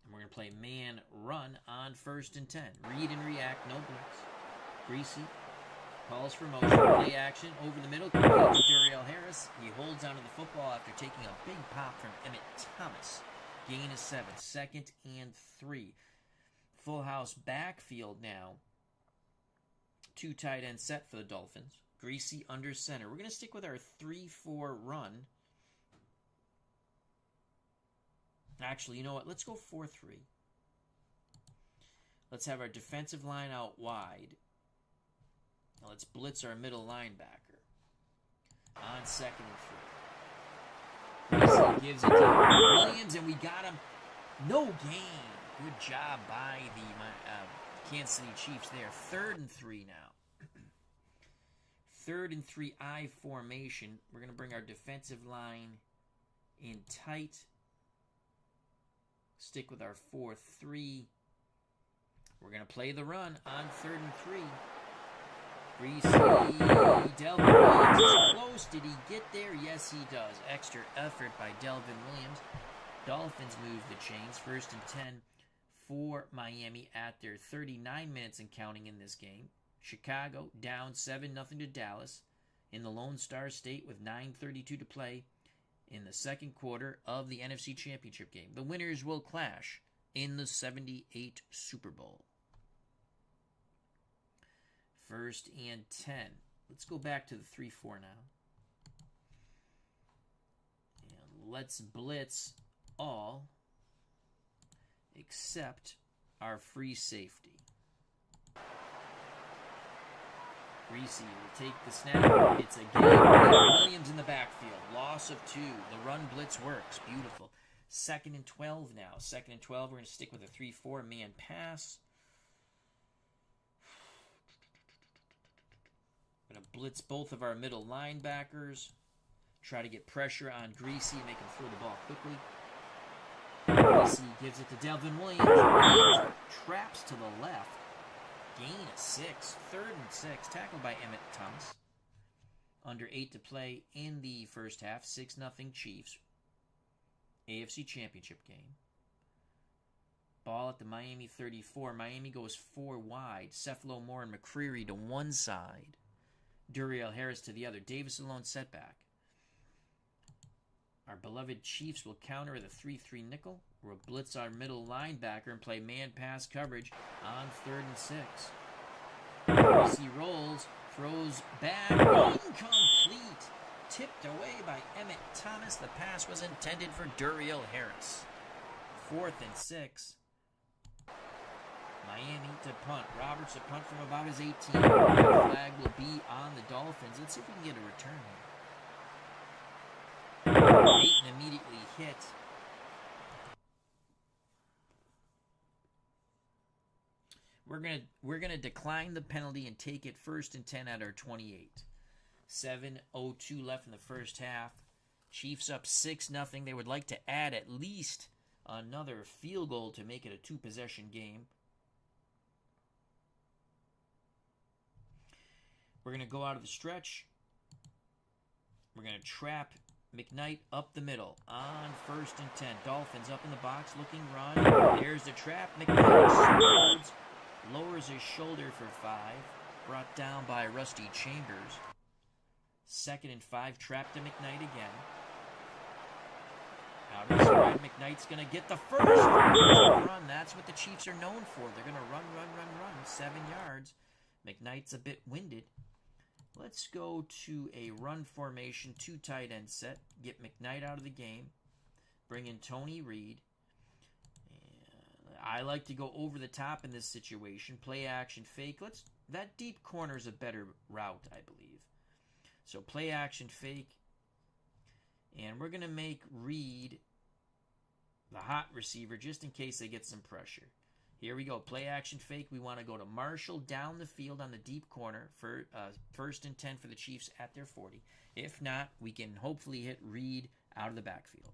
And we're going to play man run on 1st and 10. Read and react, no blitz. Greasy calls for motion. Play action over the middle. Completes Duriel Harris. He holds onto the football after taking a big pop from Emmett Thomas. Gain of 7. 2nd and 3. Full house backfield now. 2 tight end set for the Dolphins. Greasy under center. We're going to stick with our 3-4 run. Actually, you know what? Let's go 4-3. Let's have our defensive line out wide. Now let's blitz our middle linebacker. On 2nd and 3. Greasy gives it to Williams, and we got him. No gain. Good job by the Kansas City Chiefs there. 3rd and 3 now. 3rd and 3 I formation. We're going to bring our defensive line in tight. Stick with our 4-3. We're going to play the run on 3rd and 3. Greasy. Delvin Williams is close. Did he get there? Yes, he does. Extra effort by Delvin Williams. Dolphins move the chains. 1st and 10 for Miami at their 39 minutes and counting in this game. Chicago down 7-0 to Dallas in the Lone Star State with 9:32 to play in the 2nd quarter of the NFC Championship game. The winners will clash in the 78 Super Bowl. 1st and 10. Let's go back to the 3-4 now. And let's blitz all except our free safety. Greasy will take the snap. It's a game. Williams in the backfield. Loss of 2. The run blitz works. Beautiful. 2nd and 12 now. 2nd and 12. We're going to stick with a 3-4 man pass. We're going to blitz both of our middle linebackers. Try to get pressure on Greasy and make him throw the ball quickly. Greasy gives it to Delvin Williams. Williams traps to the left. Gain of 6. 3rd and 6. Tackled by Emmett Thomas. Under 8 to play in the first half. 6-0 Chiefs. AFC Championship game. Ball at the Miami 34. Miami goes 4 wide. Cephalo, Moore, and McCreary to one side. Duriel Harris to the other. Davis alone setback. Our beloved Chiefs will counter with a 3-3 nickel. We'll blitz our middle linebacker and play man-pass coverage on 3rd and 6. Greasy rolls, throws back, incomplete. Tipped away by Emmett Thomas. The pass was intended for Duriel Harris. 4th and 6. Miami to punt. Roberts to punt from about his 18. The flag will be on the Dolphins. Let's see if we can get a return here. Peyton immediately hit. We're gonna decline the penalty and take it 1st and 10 at our 28. 7:02 left in the first half. Chiefs up 6-0. They would like to add at least another field goal to make it a 2-possession game. We're going to go out of the stretch. We're going to trap McKnight up the middle on 1st and 10. Dolphins up in the box, looking run. There's the trap. McKnight swords, lowers his shoulder for 5. Brought down by Rusty Chambers. 2nd and 5, trapped to McKnight again. Out of the spread, McKnight's going to get the first run. That's what the Chiefs are known for. They're going to run. 7 yards. McKnight's a bit winded. Let's go to a run formation, 2 tight end set. Get McKnight out of the game. Bring in Tony Reed. I like to go over the top in this situation. Play action fake. That deep corner is a better route, I believe. So play action fake. And we're going to make Reed the hot receiver just in case they get some pressure. Here we go. Play action fake. We want to go to Marshall down the field on the deep corner for 1st and 10 for the Chiefs at their 40. If not, we can hopefully hit Reed out of the backfield.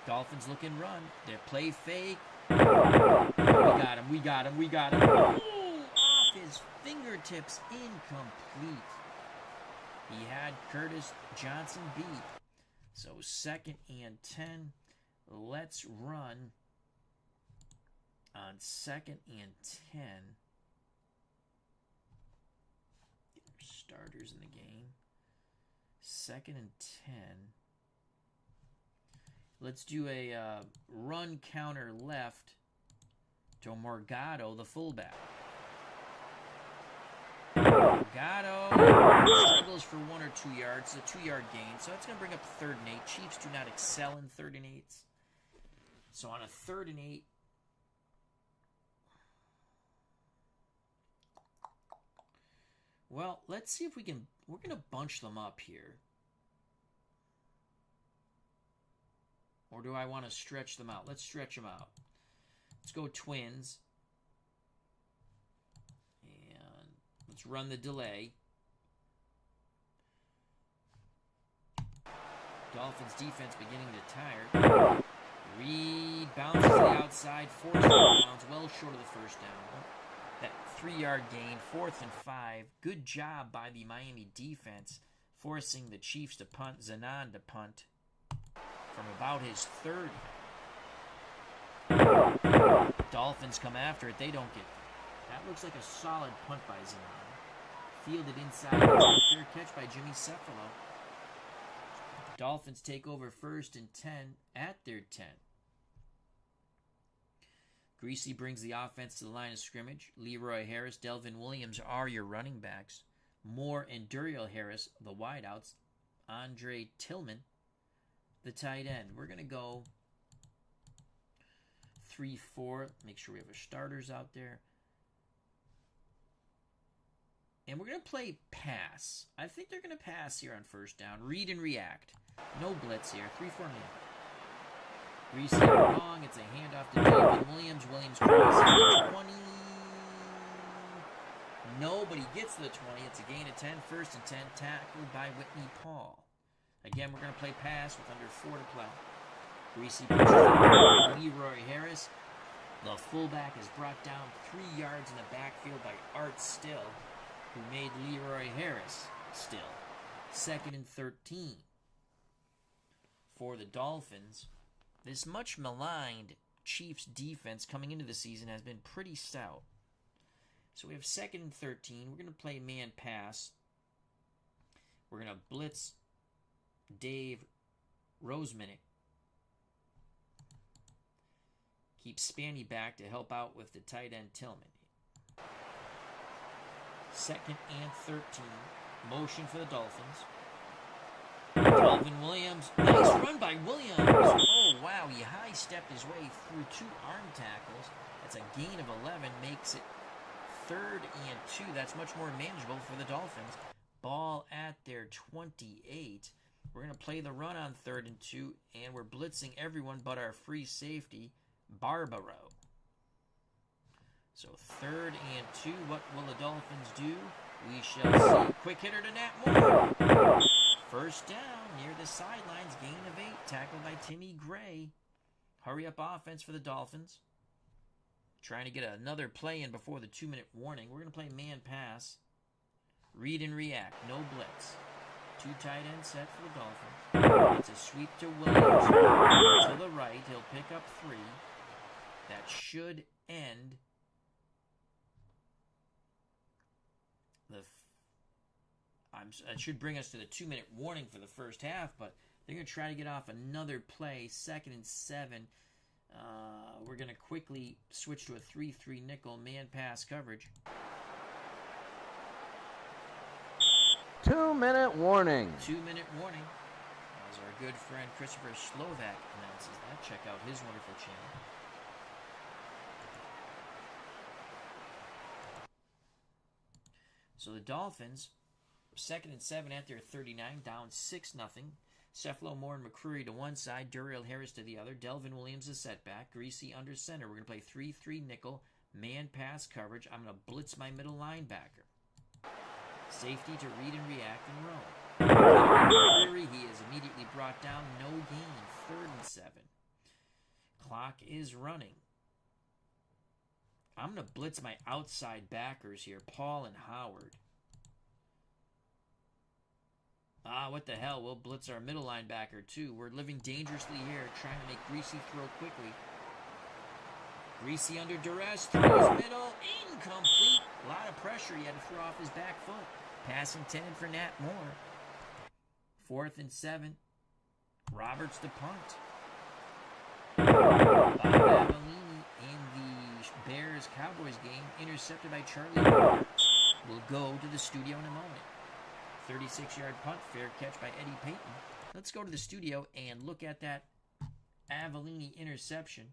Dolphins looking run. They play fake. We got him. Oh, off his fingertips. Incomplete. He had Curtis Johnson beat. So 2nd and 10. Let's run on 2nd and 10. Get our starters in the game. 2nd and 10. Let's do a run counter left to Morgado, the fullback. Morgado struggles for 1 or 2 yards. It's a 2-yard gain, so that's going to bring up 3rd and 8. Chiefs do not excel in 3rd and 8s. So on a 3rd and 8, well, let's see if we can. We're going to bunch them up here. Or do I want to stretch them out? Let's stretch them out. Let's go twins. And let's run the delay. Dolphins defense beginning to tire. Reed bounces to the outside, 4th downs, well short of the 1st down. That 3-yard gain, 4th and 5. Good job by the Miami defense, forcing the Chiefs to punt, Zanan to punt from about his 30. Dolphins come after it. They don't get that. That looks like a solid punt by Zanan. Fielded inside. Fair catch by Jimmy Cephalo. Dolphins take over 1st and 10 at their 10. Greasy brings the offense to the line of scrimmage. Leroy Harris, Delvin Williams are your running backs. Moore and Duriel Harris, the wideouts. Andre Tillman, the tight end. We're going to go 3-4. Make sure we have our starters out there. And we're going to play pass. I think they're going to pass here on 1st down. Read and react. No blitz here. 3-4 man. Greasy wrong. It's a handoff to David Williams. Williams crosses the 20. Nobody gets to the 20. It's a gain of 10. 1st and 10. Tackled by Whitney Paul. Again, we're going to play pass with under 4 to play. Greasy pushes Leroy Harris. The fullback is brought down 3 yards in the backfield by Art Still, who made Leroy Harris Still. 2nd and 13 for the Dolphins. This much maligned Chiefs defense coming into the season has been pretty stout. So we have 2nd and 13. We're going to play man pass. We're going to blitz Dave Rosemenick. Keep Spanny back to help out with the tight end Tillman. 2nd and 13. Motion for the Dolphins. Delvin Williams. Nice run by Williams. Oh, wow. He high-stepped his way through 2 arm tackles. That's a gain of 11. Makes it 3rd and 2. That's much more manageable for the Dolphins. Ball at their 28. We're going to play the run on 3rd and 2, and we're blitzing everyone but our free safety, Barbaro. So 3rd and 2. What will the Dolphins do? We shall see. Quick hitter to Nat Moore. First down near the sidelines, gain of 8, tackled by Timmy Gray. Hurry up offense for the Dolphins. Trying to get another play in before the 2-minute warning. We're going to play man pass. Read and react, no blitz. 2 tight end set for the Dolphins. It's a sweep to Williams. To the right, he'll pick up 3. That should end it should bring us to the 2-minute warning for the first half, but they're going to try to get off another play, 2nd and 7. We're going to quickly switch to a 3-3 nickel man pass coverage. 2-minute warning. 2-minute warning. As our good friend Christopher Slovak announces that. Check out his wonderful channel. So the Dolphins, 2nd and 7 at their 39, down 6-0. Cephalo, Moore, and McCreary to one side, Duriel Harris to the other, Delvin Williams a setback, Greasy under center. We're going to play 3-3 nickel, man pass coverage. I'm going to blitz my middle linebacker. Safety to read and react and roam. McCreary, he is immediately brought down, no gain, 3rd and 7. Clock is running. I'm going to blitz my outside backers here, Paul and Howard. What the hell? We'll blitz our middle linebacker, too. We're living dangerously here, trying to make Greasy throw quickly. Greasy under duress, throws middle, incomplete. A lot of pressure. He had to throw off his back foot. Pass intended for Nat Moore. 4th and 7. Roberts to punt. Bob Avellini in the Bears-Cowboys game, intercepted by Charlie Moore. We'll go to the studio in a moment. 36-yard punt, fair catch by Eddie Payton. Let's go to the studio and look at that Avellini interception.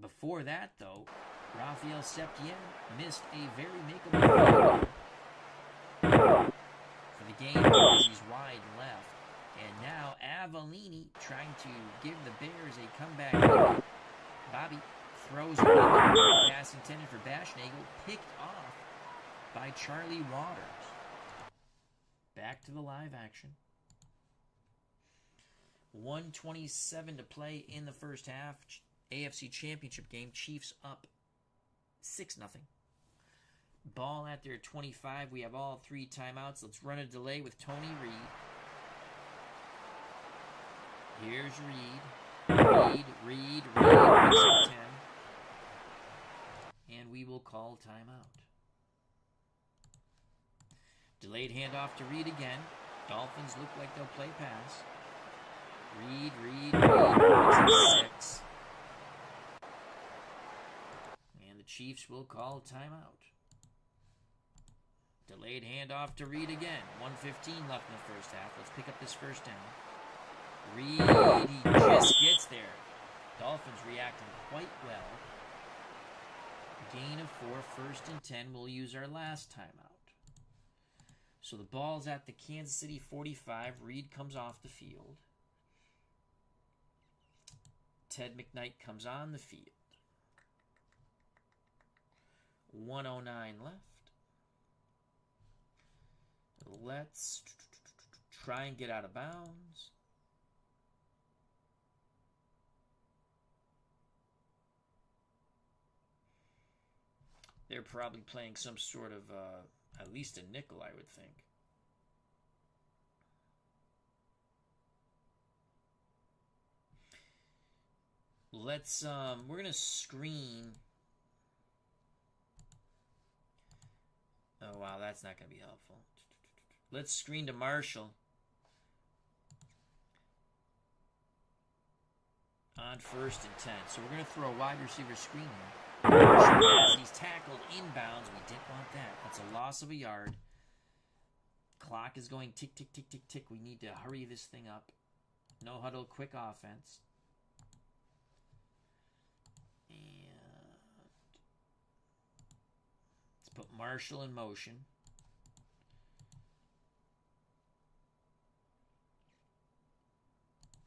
Before that, though, Rafael Septien missed a very makeable field for the game because he's wide left. And now Avellini trying to give the Bears a comeback lead. Bobby throws a pass intended for Bashnagel, picked off by Charlie Waters. Back to the live action. 1:27 to play in the first half. AFC Championship game. Chiefs up 6-0. Ball at their 25. We have all 3 timeouts. Let's run a delay with Tony Reed. Here's Reed. Reed. 10. And we will call timeout. Delayed handoff to Reed again. Dolphins look like they'll play pass. Reed. 6. And the Chiefs will call timeout. Delayed handoff to Reed again. 1:15 left in the first half. Let's pick up this first down. Reed, he just gets there. Dolphins reacting quite well. Gain of 4, 1st and 10. We'll use our last timeout. So the ball's at the Kansas City 45. Reed comes off the field. Ted McKnight comes on the field. 1:09 left. Let's try and get out of bounds. They're probably playing some sort of, at least a nickel, I would think. Let's, we're going to screen. Oh, wow, that's not going to be helpful. Let's screen to Marshall. On 1st and 10. So we're going to throw a wide receiver screen here. As he's tackled inbounds. We didn't want that. That's a loss of a yard. Clock is going tick, tick, tick, tick, tick. We need to hurry this thing up. No huddle, quick offense. And let's put Marshall in motion.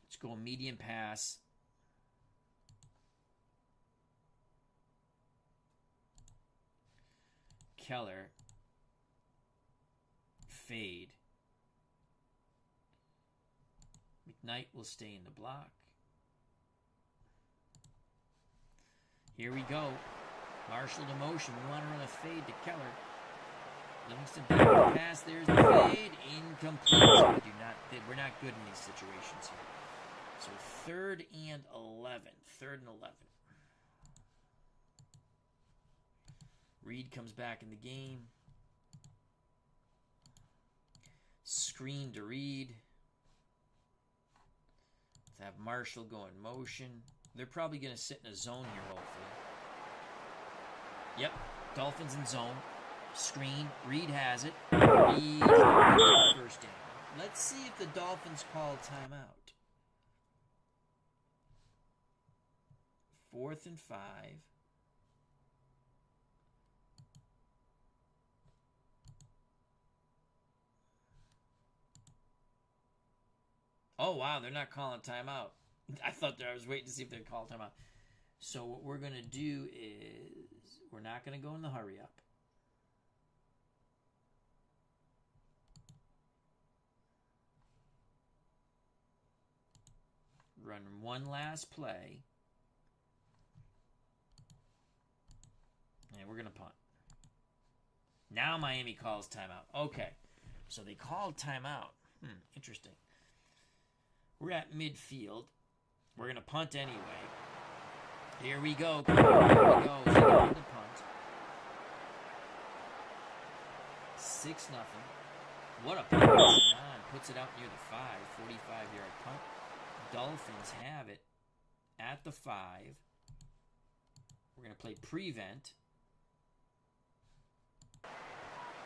Let's go medium pass. Keller fade. McKnight will stay in the block. Here we go. Marshall to motion. We want to run a fade to Keller. Livingston back to pass. There's the fade. Incomplete. We're not good in these situations here. So 3rd and 11. 3rd and 11. Reed comes back in the game. Screen to Reed. Let's have Marshall go in motion. They're probably going to sit in a zone here, hopefully. Yep, Dolphins in zone. Screen. Reed has it. Reed first down. Let's see if the Dolphins call timeout. 4th and 5. Oh, wow, they're not calling timeout. I was waiting to see if they'd call timeout. So what we're going to do is we're not going to go in the hurry up. Run one last play. And we're going to punt. Now Miami calls timeout. Okay. So they called timeout. Interesting. We're at midfield. We're going to punt anyway. Here we go. Here we go. So the punt. 6-0. What a punt. Puts it out near the 5. 45-yard punt. Dolphins have it at the 5. We're going to play prevent.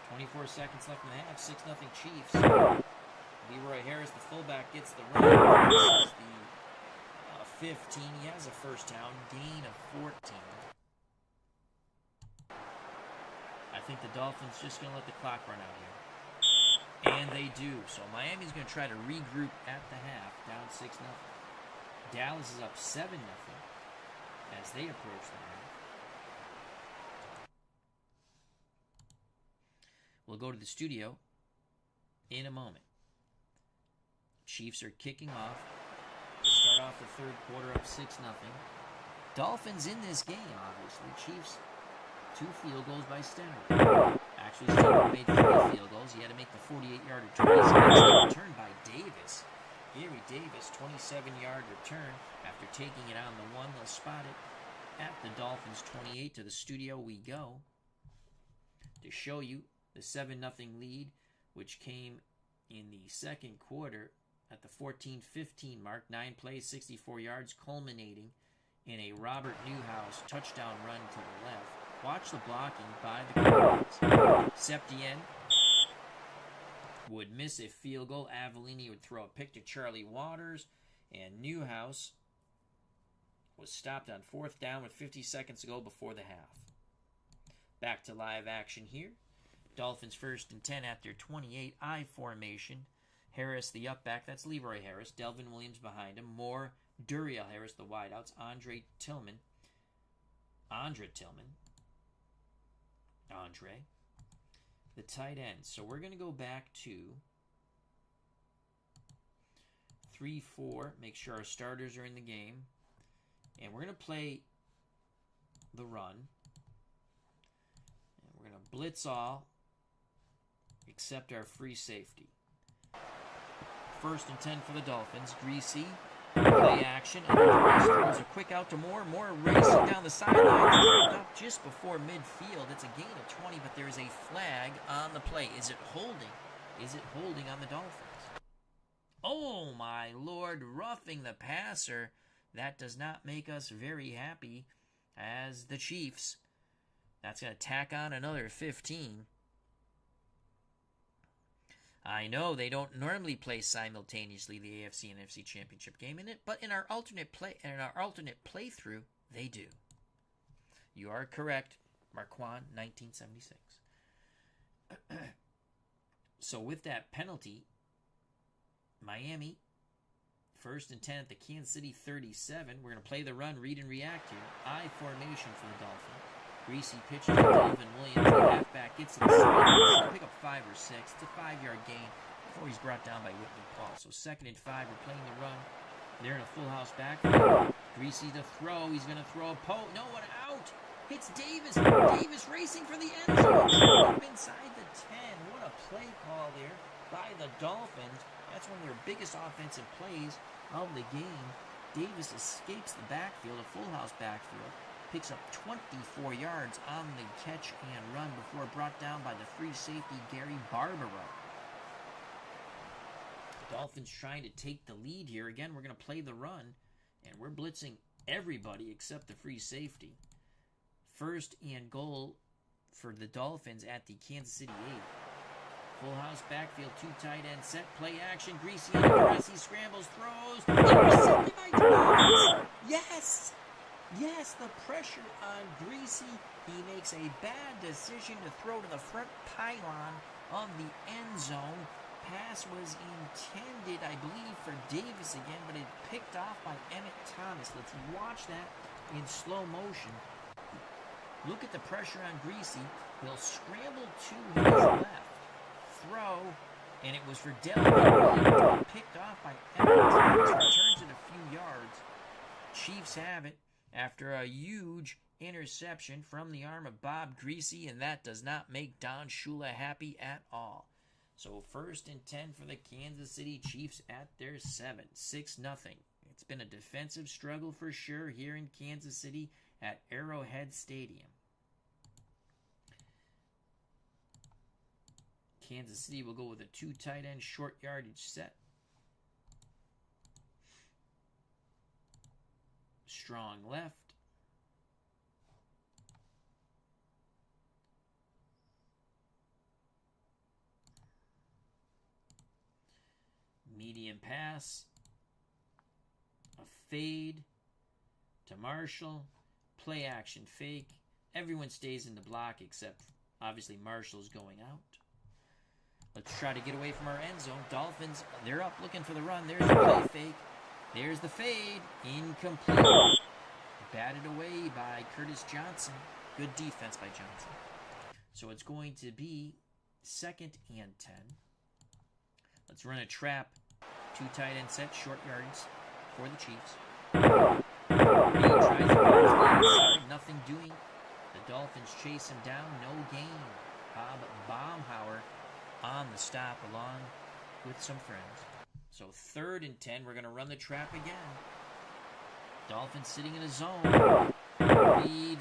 24 seconds left in the half. 6-0 Chiefs. Leroy Harris, the fullback, gets the run. This is the 15. He has a first down. Gain of 14. I think the Dolphins just going to let the clock run out here. And they do. So Miami's going to try to regroup at the half, down 6-0. Dallas is up 7-0 as they approach the half. We'll go to the studio in a moment. Chiefs are kicking off. They start off the third quarter up 6-0. Dolphins in this game, obviously. Chiefs, 2 field goals by Stenner. Actually, Stenner made 3 field goals. He had to make the 48-yard return. Return by Davis. Gary Davis, 27-yard return. After taking it on the 1, they'll spot it at the Dolphins 28. To the studio we go to show you the 7-0 lead, which came in the second quarter at the 14-15 mark. 9 plays, 64 yards, culminating in a Robert Newhouse touchdown run to the left. Watch the blocking by the Cardinals. Septien would miss a field goal. Avellini would throw a pick to Charlie Waters. And Newhouse was stopped on 4th down with 50 seconds to go before the half. Back to live action here. Dolphins 1st and 10 at their 28. I formation. Harris, the up back. That's Leroy Harris. Delvin Williams behind him. Moore, Duriel Harris, the wideouts. Andre Tillman, the tight end. So we're going to go back to 3-4. Make sure our starters are in the game. And we're going to play the run. And we're going to blitz all except our free safety. 1st and 10 for the Dolphins. Greasy, play action. And throws a quick out to Moore. Moore racing down the sideline. Up just before midfield. It's a gain of 20, but there is a flag on the play. Is it holding? Is it holding on the Dolphins? Oh, my Lord. Roughing the passer. That does not make us very happy as the Chiefs. That's going to tack on another 15. I know they don't normally play simultaneously the AFC and NFC Championship game in it, but in our alternate playthrough, they do. You are correct, Marquand, 1976. So with that penalty, Miami, 1st and 10 at the Kansas City 37. We're going to play the run, read and react here. I formation for the Dolphins. Greasy pitch to Delvin Williams. The halfback gets to the side. He's going to pick up 5 or 6. It's a 5-yard gain before he's brought down by Whitney Paul. So 2nd and 5, we're playing the run. They're in a full house backfield. Greasy to throw. He's going to throw a no, an out. Hits Davis. Davis racing for the end zone. Up inside the 10. What a play call there by the Dolphins. That's one of their biggest offensive plays of the game. Davis escapes the backfield, a full house backfield. Picks up 24 yards on the catch and run before brought down by the free safety, Gary Barbaro. Dolphins trying to take the lead here. Again, we're going to play the run, and we're blitzing everybody except the free safety. 1st and goal for the Dolphins at the Kansas City 8. Full house backfield, 2 tight end set, play action, Greasy on the press, he scrambles, throws, intercepted by Davis. Yes! Yes, the pressure on Greasy. He makes a bad decision to throw to the front pylon of the end zone. Pass was intended, I believe, for Davis again, but it picked off by Emmett Thomas. Let's watch that in slow motion. Look at the pressure on Greasy. He'll scramble to his left. Throw, and it was for Delvin. Picked off by Emmett Thomas. Returns it a few yards. Chiefs have it after a huge interception from the arm of Bob Greasy, and that does not make Don Shula happy at all. So 1st and 10 for the Kansas City Chiefs at their 7. 6-0. It's been a defensive struggle for sure here in Kansas City at Arrowhead Stadium. Kansas City will go with a 2 tight end short yardage set. Strong left. Medium pass. A fade to Marshall. Play action fake. Everyone stays in the block except obviously Marshall's going out. Let's try to get away from our end zone. Dolphins, they're up looking for the run. There's the play fake. There's the fade. Incomplete. Batted away by Curtis Johnson. Good defense by Johnson. So it's going to be 2nd and 10. Let's run a trap. 2 tight end set, short yards for the Chiefs. Reed tries to bounce the inside. Nothing doing. The Dolphins chase him down. No gain. Bob Baumhauer on the stop along with some friends. So 3rd and 10, we're going to run the trap again. Dolphins sitting in a zone. Reed.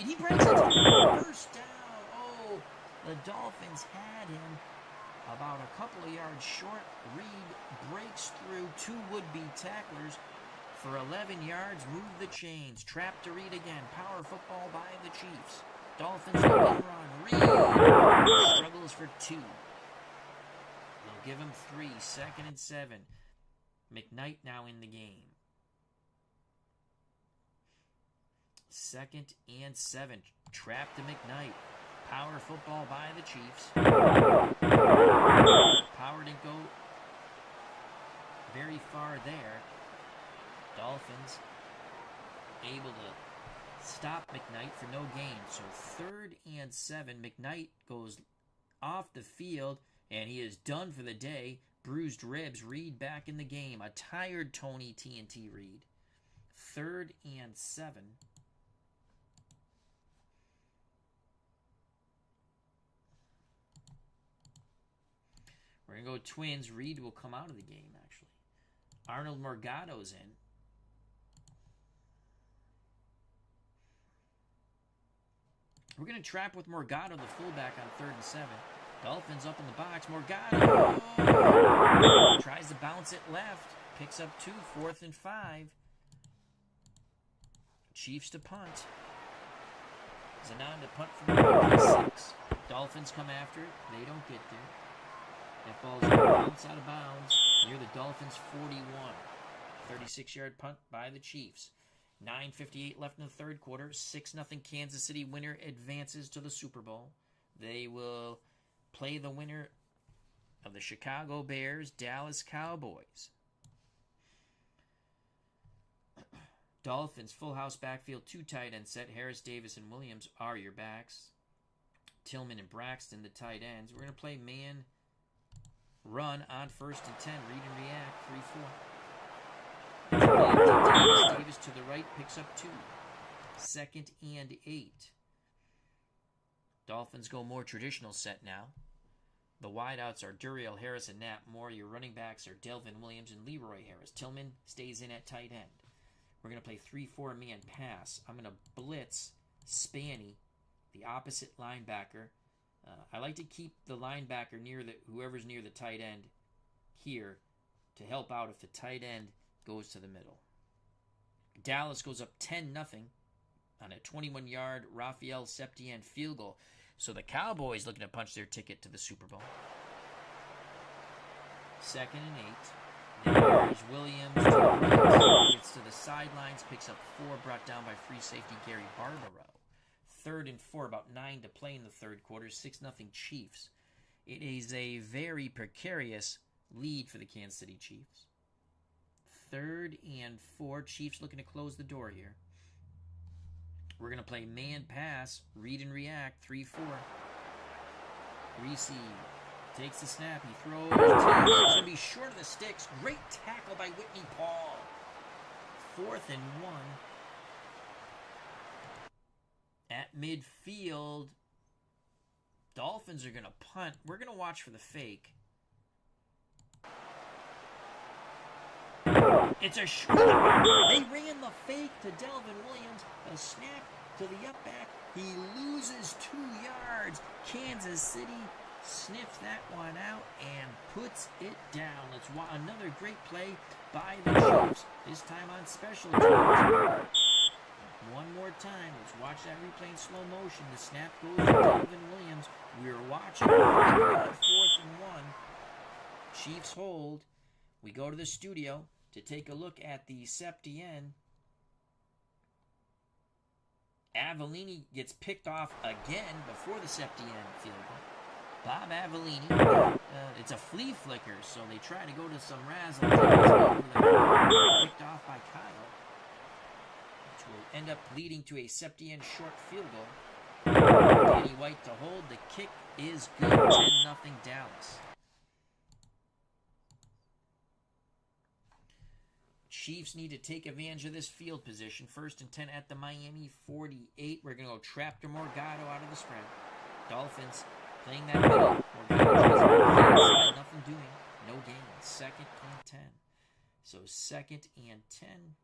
He breaks it. 1st down. Oh, the Dolphins had him about a couple of yards short. Reed breaks through 2 would-be tacklers for 11 yards. Move the chains. Trap to Reed again. Power football by the Chiefs. Dolphins looking run. Reed struggles for 2. They'll give him 3. 2nd and 7. McKnight now in the game. 2nd and 7. Trap to McKnight. Power football by the Chiefs. Power didn't go very far there. Dolphins able to stop McKnight for no gain. So 3rd and 7. McKnight goes off the field, and he is done for the day. Bruised ribs. Reed back in the game. A tired Tony TNT Reed. 3rd and 7. We're going to go Twins. Reed will come out of the game, actually. Arnold Morgado's in. We're going to trap with Morgado, the fullback, on 3rd and 7. Dolphins up in the box. Morgado tries to bounce it left. Picks up 2. 4th and 5. Chiefs to punt. Zanon to punt from the 6. Dolphins come after it. They don't get there. That ball's going to bounce out of bounds near the Dolphins' 41. 36-yard punt by the Chiefs. 9:58 left in the 3rd quarter. 6-0 Kansas City winner advances to the Super Bowl. They will play the winner of the Chicago Bears, Dallas Cowboys. Dolphins full house backfield, 2 tight end set. Harris, Davis, and Williams are your backs. Tillman and Braxton, the tight ends. We're going to play man run on 1st and 10. Read and react. 3-4. Davis to the right picks up 2. 2nd and 8. Dolphins go more traditional set now. The wideouts are Duriel Harris and Nat Moore. Your running backs are Delvin Williams and Leroy Harris. Tillman stays in at tight end. We're going to play 3-4 man pass. I'm going to blitz Spanny, the opposite linebacker. I like to keep the linebacker near whoever's near the tight end here to help out if the tight end goes to the middle. Dallas goes up 10-0 on a 21-yard Raphael Septien field goal. So the Cowboys looking to punch their ticket to the Super Bowl. 2nd and 8. There's Williams. Gets to the sidelines, picks up 4, brought down by free safety Gary Barbaro. 3rd and 4, about 9 to play in the third quarter. 6-0 Chiefs. It is a very precarious lead for the Kansas City Chiefs. 3rd and 4. Chiefs looking to close the door here. We're going to play man pass, read and react, 3-4. Greasy takes the snap, he throws. It's going to be short of the sticks. Great tackle by Whitney Paul. 4th and 1. At midfield, Dolphins are going to punt. We're going to watch for the fake. It's a short. They ran the fake to Delvin Williams. A snap to the up back. He loses 2 yards. Kansas City sniffs that one out and puts it down. Let's watch another great play by the Chiefs. This time on special teams. One more time. Let's watch that replay in slow motion. The snap goes to Delvin Williams. We're watching 4th and 1. Chiefs hold. We go to the studio to take a look at the Septien. Avellini gets picked off again before the Septien field goal. Bob Avellini, it's a flea flicker, so they try to go to some razzle. Picked off by Kyle, which will end up leading to a Septien short field goal. Danny White to hold. The kick is good. 10-0 Dallas. Chiefs need to take advantage of this field position. 1st and 10 at the Miami 48. We're going to go trap to Morgado out of the spread. Dolphins playing that middle. Morgado nothing doing. No gain. 2nd and 10. So 2nd and 10.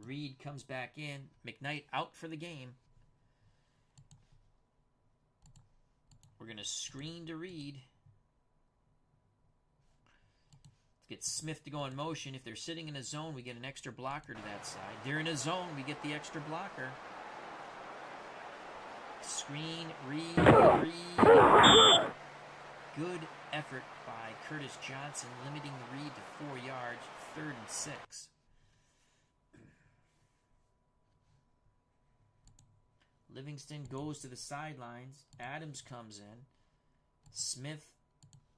Reed comes back in. McKnight out for the game. We're going to screen to Reed. Get Smith to go in motion. If they're sitting in a zone, we get an extra blocker to that side. They're in a zone, we get the extra blocker. Screen, Reed. Good effort by Curtis Johnson, limiting Reed to 4 yards, 3rd and 6. Livingston goes to the sidelines. Adams comes in. Smith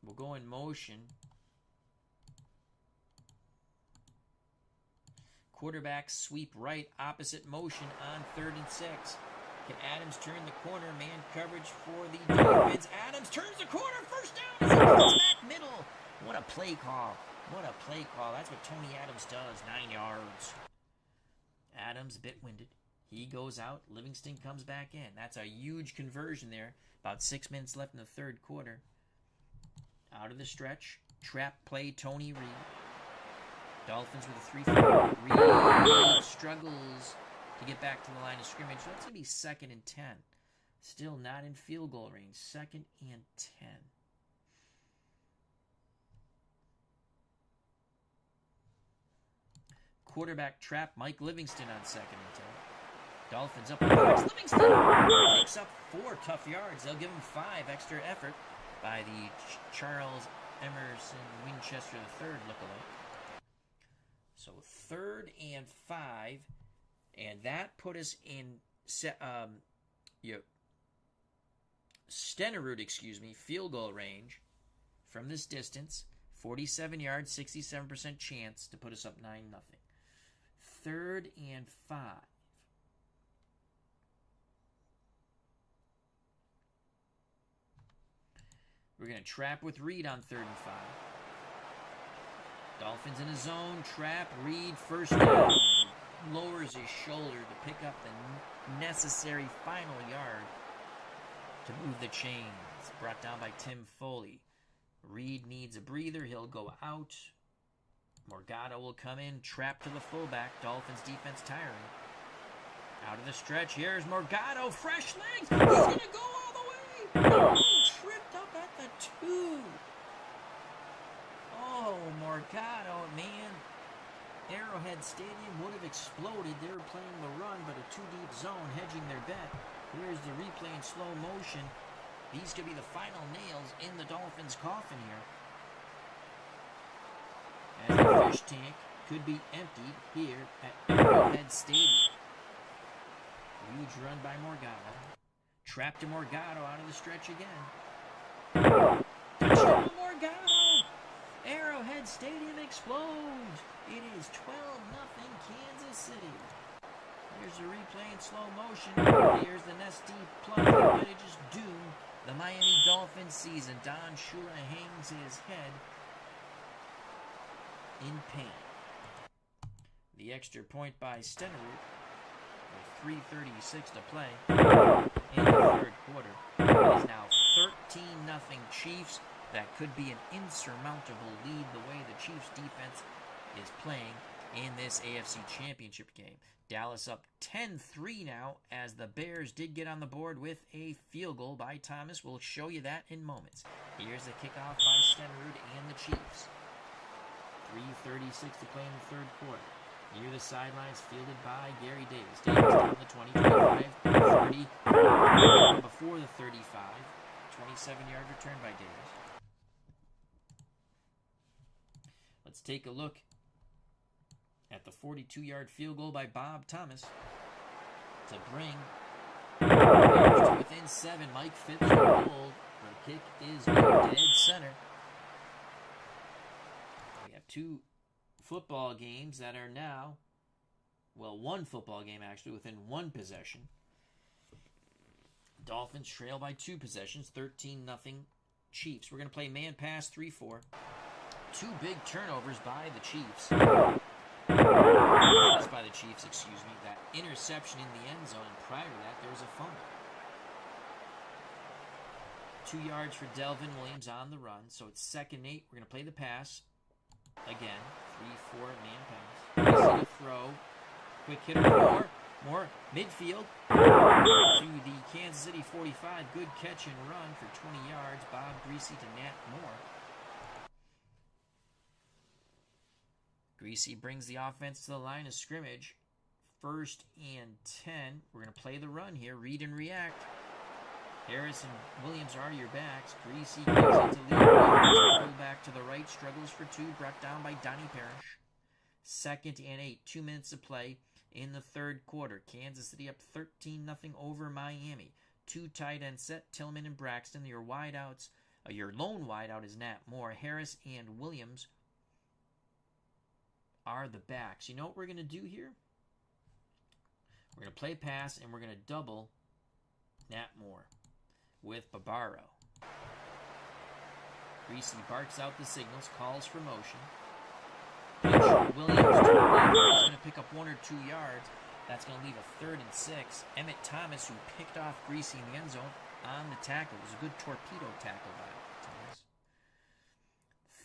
will go in motion. Quarterback sweep right, opposite motion on 3rd and 6. Can Adams turn the corner? Man coverage for the Dolphins. Adams turns the corner. 1st down. As he goes back middle. What a play call. What a play call. That's what Tony Adams does. 9 yards. Adams a bit winded. He goes out. Livingston comes back in. That's a huge conversion there. About 6 minutes left in the third quarter. Out of the stretch. Trap play, Tony Reed. Dolphins with a 3-4. Reed struggles to get back to the line of scrimmage. So that's going to be 2nd and 10. Still not in field goal range. 2nd and 10. Quarterback trap, Mike Livingston on 2nd and 10. Dolphins up. Livingston takes up 4 tough yards. They'll give him 5 extra effort by the Charles Emerson Winchester III lookalike. So 3rd and 5, and that put us in Stenerud, field goal range from this distance. 47 yards, 67% chance to put us up 9-0. 3rd and 5. We're going to trap with Reed on 3rd and 5. Dolphins in a zone, trap, Reed, first down. Lowers his shoulder to pick up the necessary final yard to move the chains. Brought down by Tim Foley. Reed needs a breather. He'll go out. Morgado will come in, trap to the fullback. Dolphins defense tiring. Out of the stretch, here's Morgado, fresh legs. He's going to go all the way. Oh, tripped up at the 2. Oh, Morgado, man. Arrowhead Stadium would have exploded. They were playing the run, but a too-deep zone, hedging their bet. Here's the replay in slow motion. These could be the final nails in the Dolphins' coffin here. As the fish tank could be emptied here at Arrowhead Stadium. Huge run by Morgado. Trapped to Morgado out of the stretch again. Touchdown Morgado! Arrowhead Stadium explodes. It is 12-0 Kansas City. Here's the replay in slow motion. Here's the Nesty plunge that might have just doomed the Miami Dolphins season. Don Shula hangs his head in pain. The extra point by Stenerud with 3:36 to play in the 3rd quarter. It is now 13-0 Chiefs. That could be an insurmountable lead the way the Chiefs defense is playing in this AFC Championship game. Dallas up 10-3 now as the Bears did get on the board with a field goal by Thomas. We'll show you that in moments. Here's the kickoff by Stenerud and the Chiefs. 3:36 to play in the 3rd quarter. Near the sidelines, fielded by Gary Davis. Davis down the 20, 25, 30, before the 35. 27-yard return by Davis. Let's take a look at the 42-yard field goal by Bob Thomas to bring to within 7. Mike Phipps will hold. The kick is dead center. We have 2 football games that are now, well, 1 football game actually within 1 possession. Dolphins trail by 2 possessions, 13-0 Chiefs. We're going to play man pass 3-4. 2 big turnovers by the Chiefs. By the Chiefs, excuse me. That interception in the end zone, and prior to that, there was a fumble. 2 yards for Delvin Williams on the run, so it's 2nd and 8. We're going to play the pass. Again, 3-4 man pass. Easy to throw. Quick hitter, more midfield to the Kansas City 45. Good catch and run for 20 yards. Bob Greasy to Nat Moore. Greasy brings the offense to the line of scrimmage. 1st and 10. We're going to play the run here. Read and react. Harris and Williams are your backs. Greasy gives it to Leroy. Pull back to the right. Struggles for 2. Brought down by Donnie Parrish. 2nd and 8. 2 minutes to play in the 3rd quarter. Kansas City up 13-0 over Miami. 2 tight ends set. Tillman and Braxton. Your wideouts. Your lone wideout is Nat Moore. Harris and Williams are the backs. You know what we're going to do here? We're going to play pass, and we're going to double Nat Moore with Barbaro. Greasy barks out the signals, calls for motion. Pitch, Williams to the left. He's going to pick up 1 or 2 yards. That's going to leave a 3rd and 6. Emmett Thomas, who picked off Greasy in the end zone on the tackle. It was a good torpedo tackle by Thomas.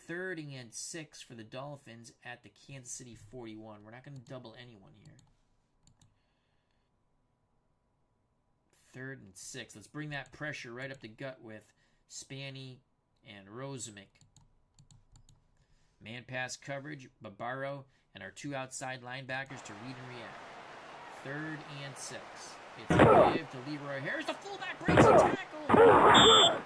3rd and 6 for the Dolphins at the Kansas City 41. We're not going to double anyone here. 3rd and 6. Let's bring that pressure right up the gut with Spanny and Rosemick. Man pass coverage, Barbaro, and our 2 outside linebackers to read and react. 3rd and 6. It's a give to Leroy Harris. The fullback breaks a tackle.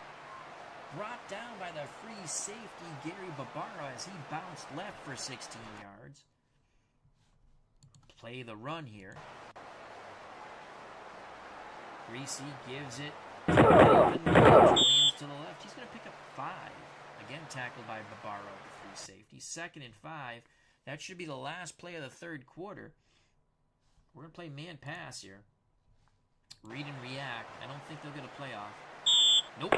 Brought down by the free safety, Gary Barbaro, as he bounced left for 16 yards. Play the run here. Greasy gives it to Delvin Williams to the left. He's going to pick up 5. Again, tackled by Barbaro, the free safety. 2nd and 5. That should be the last play of the 3rd quarter. We're going to play man pass here. Read and react. I don't think they'll get a playoff. Nope.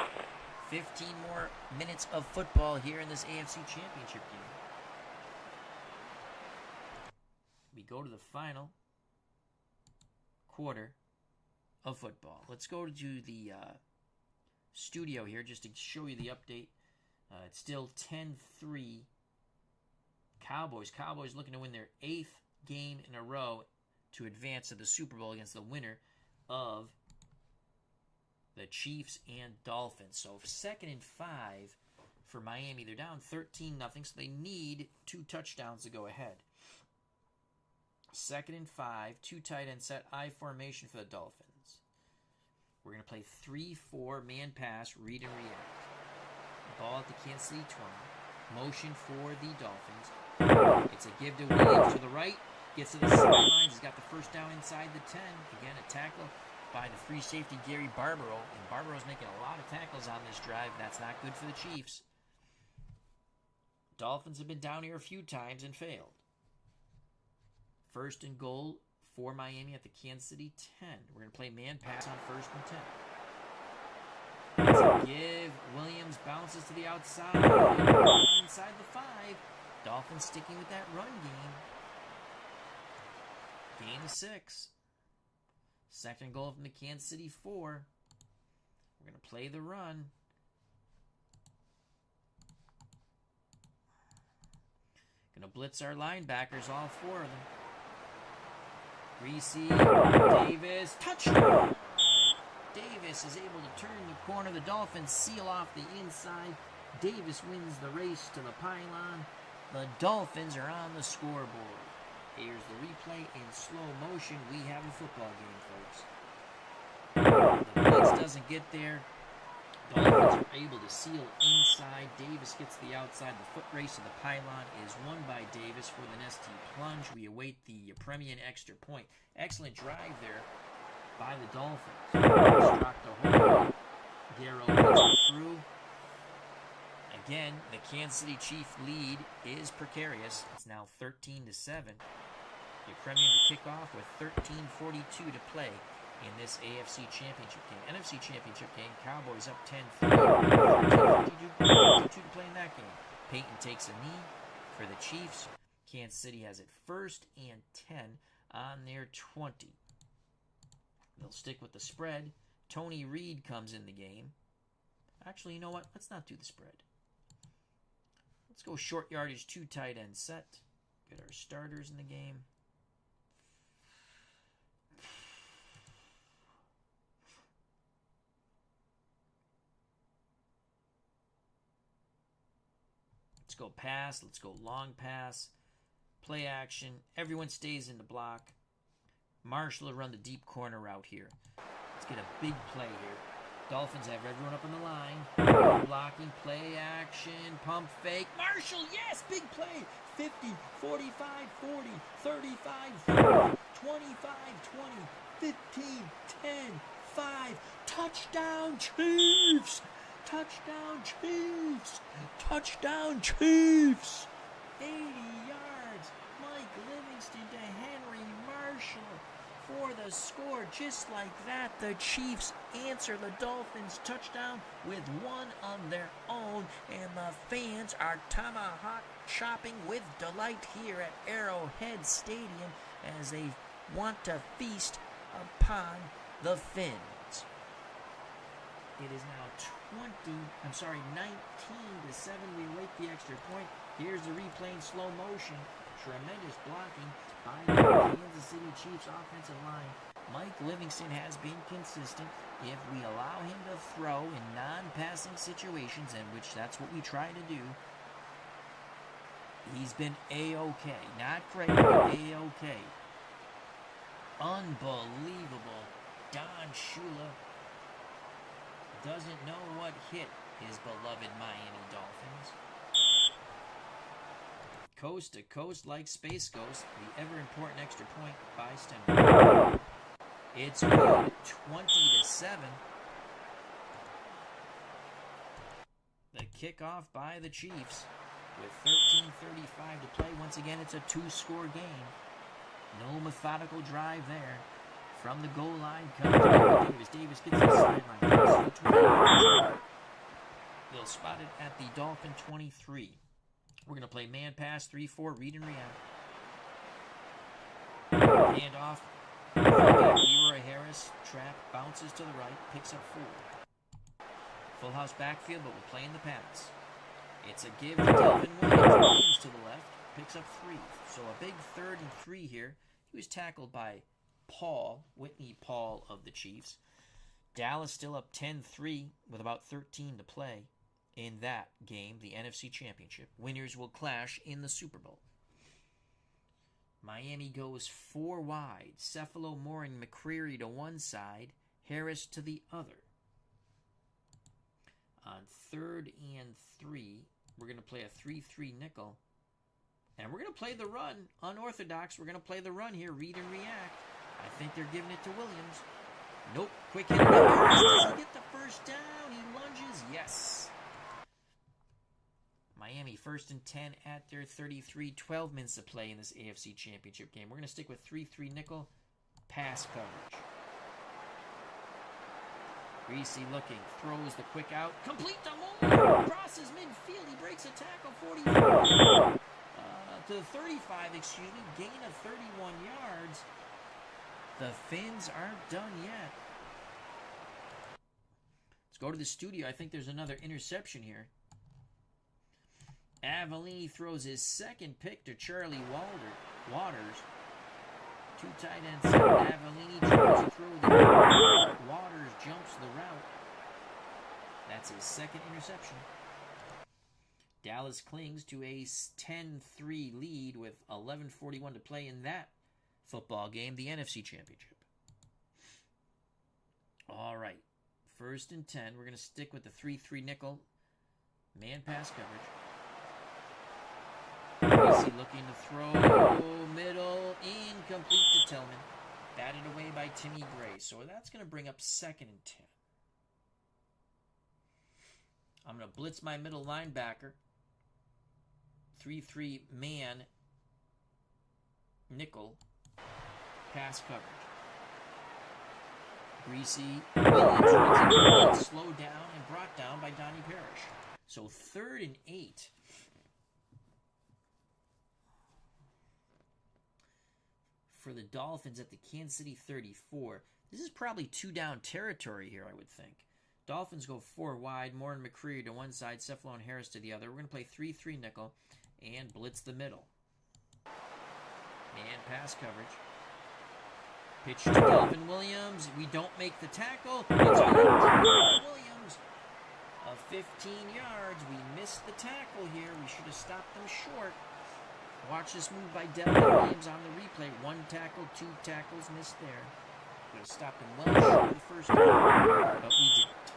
15 more minutes of football here in this AFC Championship game. We go to the final quarter of football. Let's go to the studio here just to show you the update. It's still 10-3 Cowboys. Cowboys looking to win their 8th game in a row to advance to the Super Bowl against the winner of the Chiefs and Dolphins. So 2nd and 5 for Miami. They're down 13-0, so they need 2 touchdowns to go ahead. 2nd and 5, 2 tight end set, I formation for the Dolphins. We're going to play 3-4 man pass, read and react. Ball at the Kansas City 20. Motion for the Dolphins. It's a give to Williams to the right. Gets to the sidelines. He's got the first down inside the 10. Again, a tackle by the free safety Gary Barbaro. And Barbaro's making a lot of tackles on this drive. That's not good for the Chiefs. Dolphins have been down here a few times and failed. 1st and goal for Miami at the Kansas City 10. We're going to play man pass on 1st and 10. It's a give. Williams bounces to the outside. Inside the 5. Dolphins sticking with that run game. Gain of 6. 2nd goal from the Kansas City 4. We're going to play the run. Going to blitz our linebackers, all 4 of them. Reese, Davis, touchdown! Davis is able to turn the corner. The Dolphins seal off the inside. Davis wins the race to the pylon. The Dolphins are on the scoreboard. Here's the replay in slow motion. We have a football game, folks. The blitz doesn't get there. Dolphins are able to seal inside. Davis gets the outside. The foot race to the pylon is won by Davis for the Nesty plunge. We await the Premian extra point. Excellent drive there by the Dolphins. Struck the hole. Darrow gets it through. Again, the Kansas City Chief lead is precarious. It's now 13-7. The Premian to kick off with 13:42 to play in this AFC Championship game. NFC Championship game, Cowboys up 10-3. 13:52 to play in that game. Peyton takes a knee for the Chiefs. Kansas City has it 1st and 10 on their 20. They'll stick with the spread. Tony Reed comes in the game. Actually, you know what? Let's not do the spread. Let's go short yardage, 2 tight end set. Get our starters in the game. Let's go pass. Let's go long pass. Play action. Everyone stays in the block. Marshall will run the deep corner route here. Let's get a big play here. Dolphins have everyone up on the line. Blocking, play action, pump fake. Marshall, yes, big play. 50, 45, 40, 35, 40, 25, 20, 15, 10, 5. Touchdown, Chiefs! Touchdown, Chiefs! Touchdown, Chiefs! 80 yards. Mike Livingston to Henry Marshall for the score. Just like that, the Chiefs answer the Dolphins' touchdown with one on their own, and the fans are tomahawk chopping with delight here at Arrowhead Stadium as they want to feast upon the Fins. It is now 19-7. We await the extra point. Here's the replay in slow motion. Tremendous blocking by the Kansas City Chiefs offensive line. Mike Livingston has been consistent. If we allow him to throw in non-passing situations, in which that's what we try to do, he's been A-OK. Not great, but A-OK. Unbelievable. Don Shula doesn't know what hit his beloved Miami Dolphins. Coast to coast like Space Ghost, the ever-important extra point by Stenberg. It's good, 20-7. The kickoff by the Chiefs with 13:35 to play. Once again, it's a 2-score game. No methodical drive there. From the goal line comes Davis. Davis gets the sideline. field, spotted at the Dolphin 23. We're going to play man pass, 3-4, read and react. Hand off. Leroy Harris, trap, bounces to the right, picks up 4. Full house backfield, but we're playing the pass. It's a give to Delvin Williams to the left, picks up 3. So a big 3rd and 3 here. He was tackled by Whitney Paul of the Chiefs. Dallas still up 10-3 with about 13 to play in that game, the NFC Championship. Winners will clash in the Super Bowl. Miami goes 4 wide. Cephalo, Moore, and McCreary to one side. Harris to the other. On 3rd and 3, we're going to play a 3-3 nickel. And we're going to play the run. Unorthodox. We're going to play the run here. Read and react. I think they're giving it to Williams. Nope. Quick hit. Does he get the first down? He lunges. Yes. Miami 1st and 10 at their 33. 12 minutes to play in this AFC Championship game. We're going to stick with 3-3 nickel. Pass coverage. Greasy looking. Throws the quick out. Complete the moment. Crosses midfield. He breaks a tackle. 45. To 35, excuse me. Gain of 31 yards. The Fins aren't done yet. Let's go to the studio. I think there's another interception here. Avellini throws his second pick to Charlie Waters. 2 tight ends. Avellini tries to throw the ball. Waters jumps the route. That's his second interception. Dallas clings to a 10-3 lead with 11:41 to play in that football game, the NFC Championship. All right. 1st and 10. We're going to stick with the 3-3 nickel. Man pass coverage. Greasy looking to throw. Middle. Incomplete to Tillman. Batted away by Timmy Gray. So that's going to bring up 2nd and 10. I'm going to blitz my middle linebacker. 3-3 man. Nickel. Pass coverage. Greasy. Williams slowed down and brought down by Donnie Parrish. So 3rd and 8. For the Dolphins at the Kansas City 34. This is probably 2-down territory here, I would think. Dolphins go 4 wide. Moore and McCreary to one side. Cephalo and Harris to the other. We're going to play 3-3 nickel and blitz the middle. And pass coverage. Pitch to Delvin Williams. We don't make the tackle. It's Williams of 15 yards. We missed the tackle here. We should have stopped them short. Watch this move by Delvin Williams on the replay. 1 tackle, 2 tackles missed there. Could have stopped him well short of the first time, but we didn't.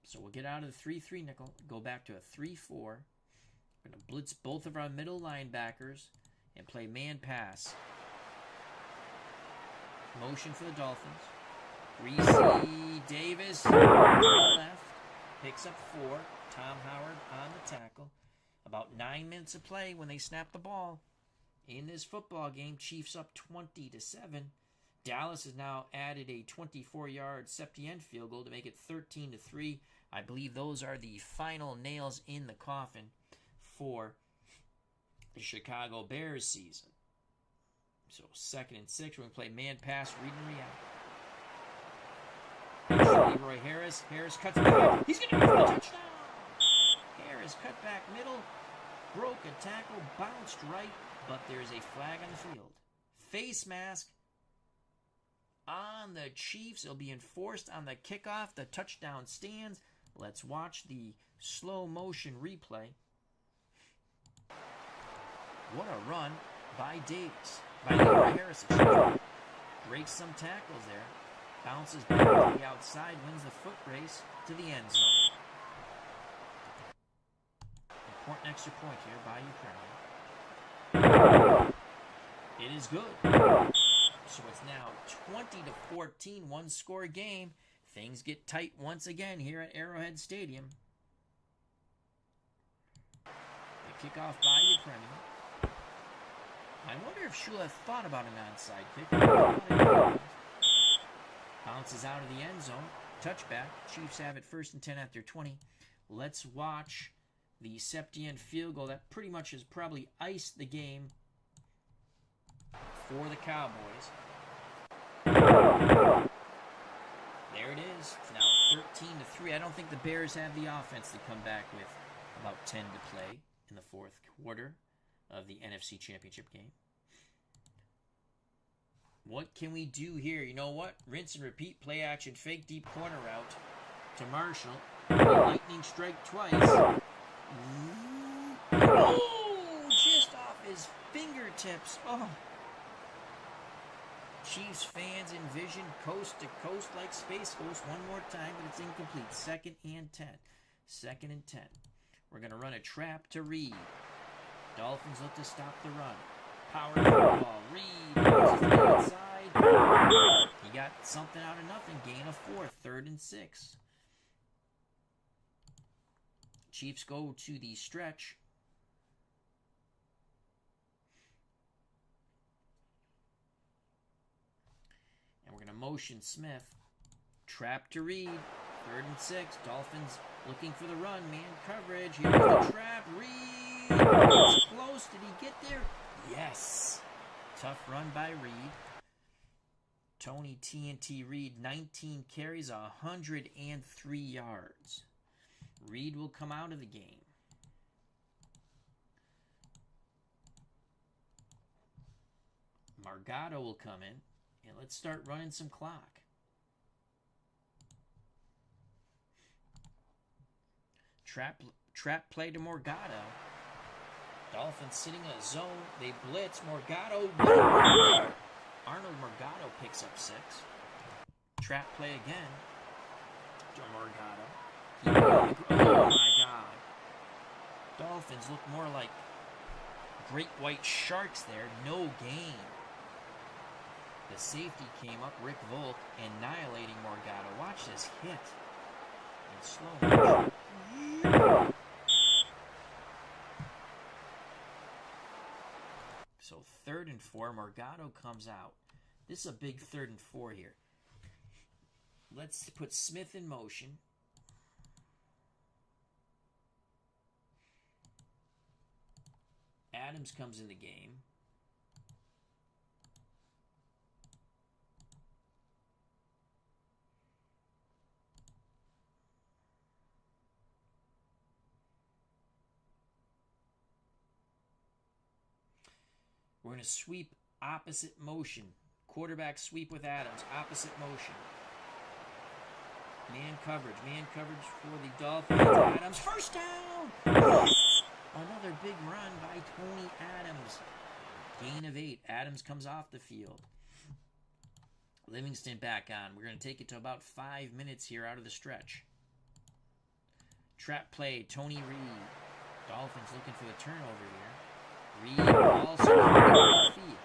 So we'll get out of the 3-3 nickel, go back to a 3-4. We're going to blitz both of our middle linebackers and play man pass. Motion for the Dolphins. Greasy Davis to the left. Picks up 4. Tom Howard on the tackle. About 9 minutes of play when they snap the ball. In this football game, Chiefs up 20-7. Dallas has now added a 24-yard Septien field goal to make it 13-3. I believe those are the final nails in the coffin for the Chicago Bears season. So 2nd and 6, we're going to play man pass, read and react. Leroy Harris. Harris cuts back. He's going to go for the touchdown. Harris cut back middle, broke a tackle, bounced right, but there's a flag on the field. Face mask on the Chiefs. It'll be enforced on the kickoff. The touchdown stands. Let's watch the slow motion replay. What a run by Davis. By Leroy Harris. Breaks some tackles there. Bounces back to the outside. Wins the foot race to the end zone. Important extra point here by Ukraine. It is good. So it's now 20-14, 1-score game. Things get tight once again here at Arrowhead Stadium. The kickoff by Ukraine. I wonder if Shula thought about an onside kick. Bounces out of the end zone. touchback. Chiefs have it 1st and 10 after 20. Let's watch the Septien field goal. That pretty much has probably iced the game for the Cowboys. There it is. It's now 13-3. I don't think the Bears have the offense to come back with about 10 to play in the 4th quarter of the NFC Championship game. What can we do here? You know what? Rinse and repeat. Play action. Fake deep corner route to Marshall. Lightning strike twice. Oh! Just off his fingertips. Oh. Chiefs fans envision coast to coast like Space Ghost one more time, but it's incomplete. 2nd and 10. 2nd and 10. We're going to run a trap to Reed. Dolphins look to stop the run. Power football. Reed goes to the outside. He got something out of nothing. Gain of 4. 3rd and 6. Chiefs go to the stretch. And we're going to motion Smith. Trap to Reed. 3rd and 6. Dolphins looking for the run. Man coverage. Here's the trap. Reed. It's close. Did he get there? Yes. Tough run by Reed. Tony TNT Reed, 19 carries, 103 yards. Reed will come out of the game. Morgado will come in. And let's start running some clock. Trap play to Morgado. Dolphins sitting in a zone. They blitz. Morgado. Arnold Morgado picks up 6. Trap play again to Morgado. Oh my God. Dolphins look more like great white sharks there. No gain. The safety came up, Rick Volk, annihilating Morgado. Watch this hit. In slow motion. So 3rd and 4, Morgado comes out. This is a big 3rd and 4 here. Let's put Smith in motion. Adams comes in the game. We're going to sweep opposite motion. Quarterback sweep with Adams. Opposite motion. Man coverage. Man coverage for the Dolphins. Adams. First down. Yes! Another big run by Tony Adams. Gain of 8. Adams comes off the field. Livingston back on. We're going to take it to about 5 minutes here out of the stretch. Trap play. Tony Reed. Dolphins looking for the turnover here. Reed also the field.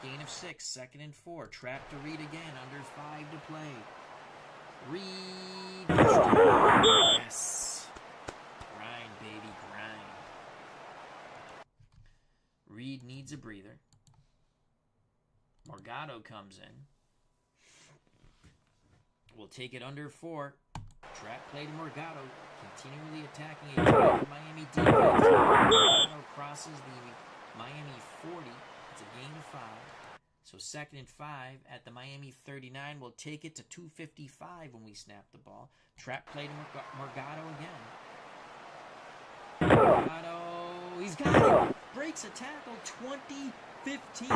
Gain of 6. 2nd and 4. Trap to Reed again. Under 5 to play. Reed. Yes. Grind, baby, grind. Reed needs a breather. Morgado comes in. We'll take it under 4. Trap play to Morgado. Continually attacking a Miami defense. Morgado crosses the Miami 40. It's a gain of 5. So 2nd and 5 at the Miami 39. We'll take it to 2:55 when we snap the ball. Trap play to Morgado again. Morgado, he's got it. Breaks a tackle. 20-15.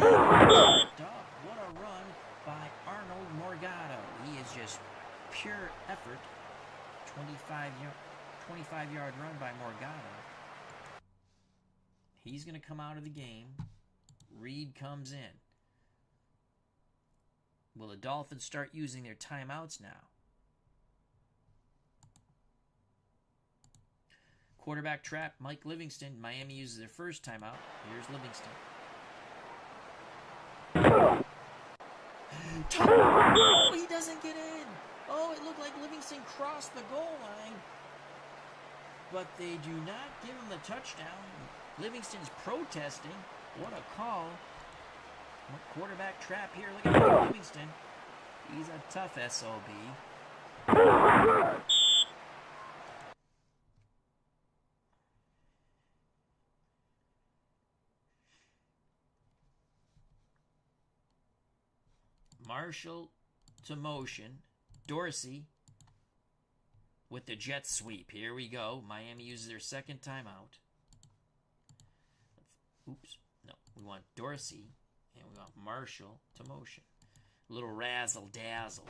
What a run by Arnold Morgado. He is just pure effort. 25-yard run by Morgado. He's going to come out of the game. Reed comes in. Will the Dolphins start using their timeouts now? Quarterback trap, Mike Livingston. Miami uses their first timeout. Here's Livingston. Oh, he doesn't get in. Oh, it looked like Livingston crossed the goal line. But they do not give him the touchdown. Livingston's protesting. What a call. Quarterback trap here. Look at Livingston. He's a tough SOB. Marshall to motion. Dorsey with the jet sweep. Here we go. Miami uses their second timeout. Oops. No, we want Dorsey and we want Marshall to motion. A little razzle dazzle.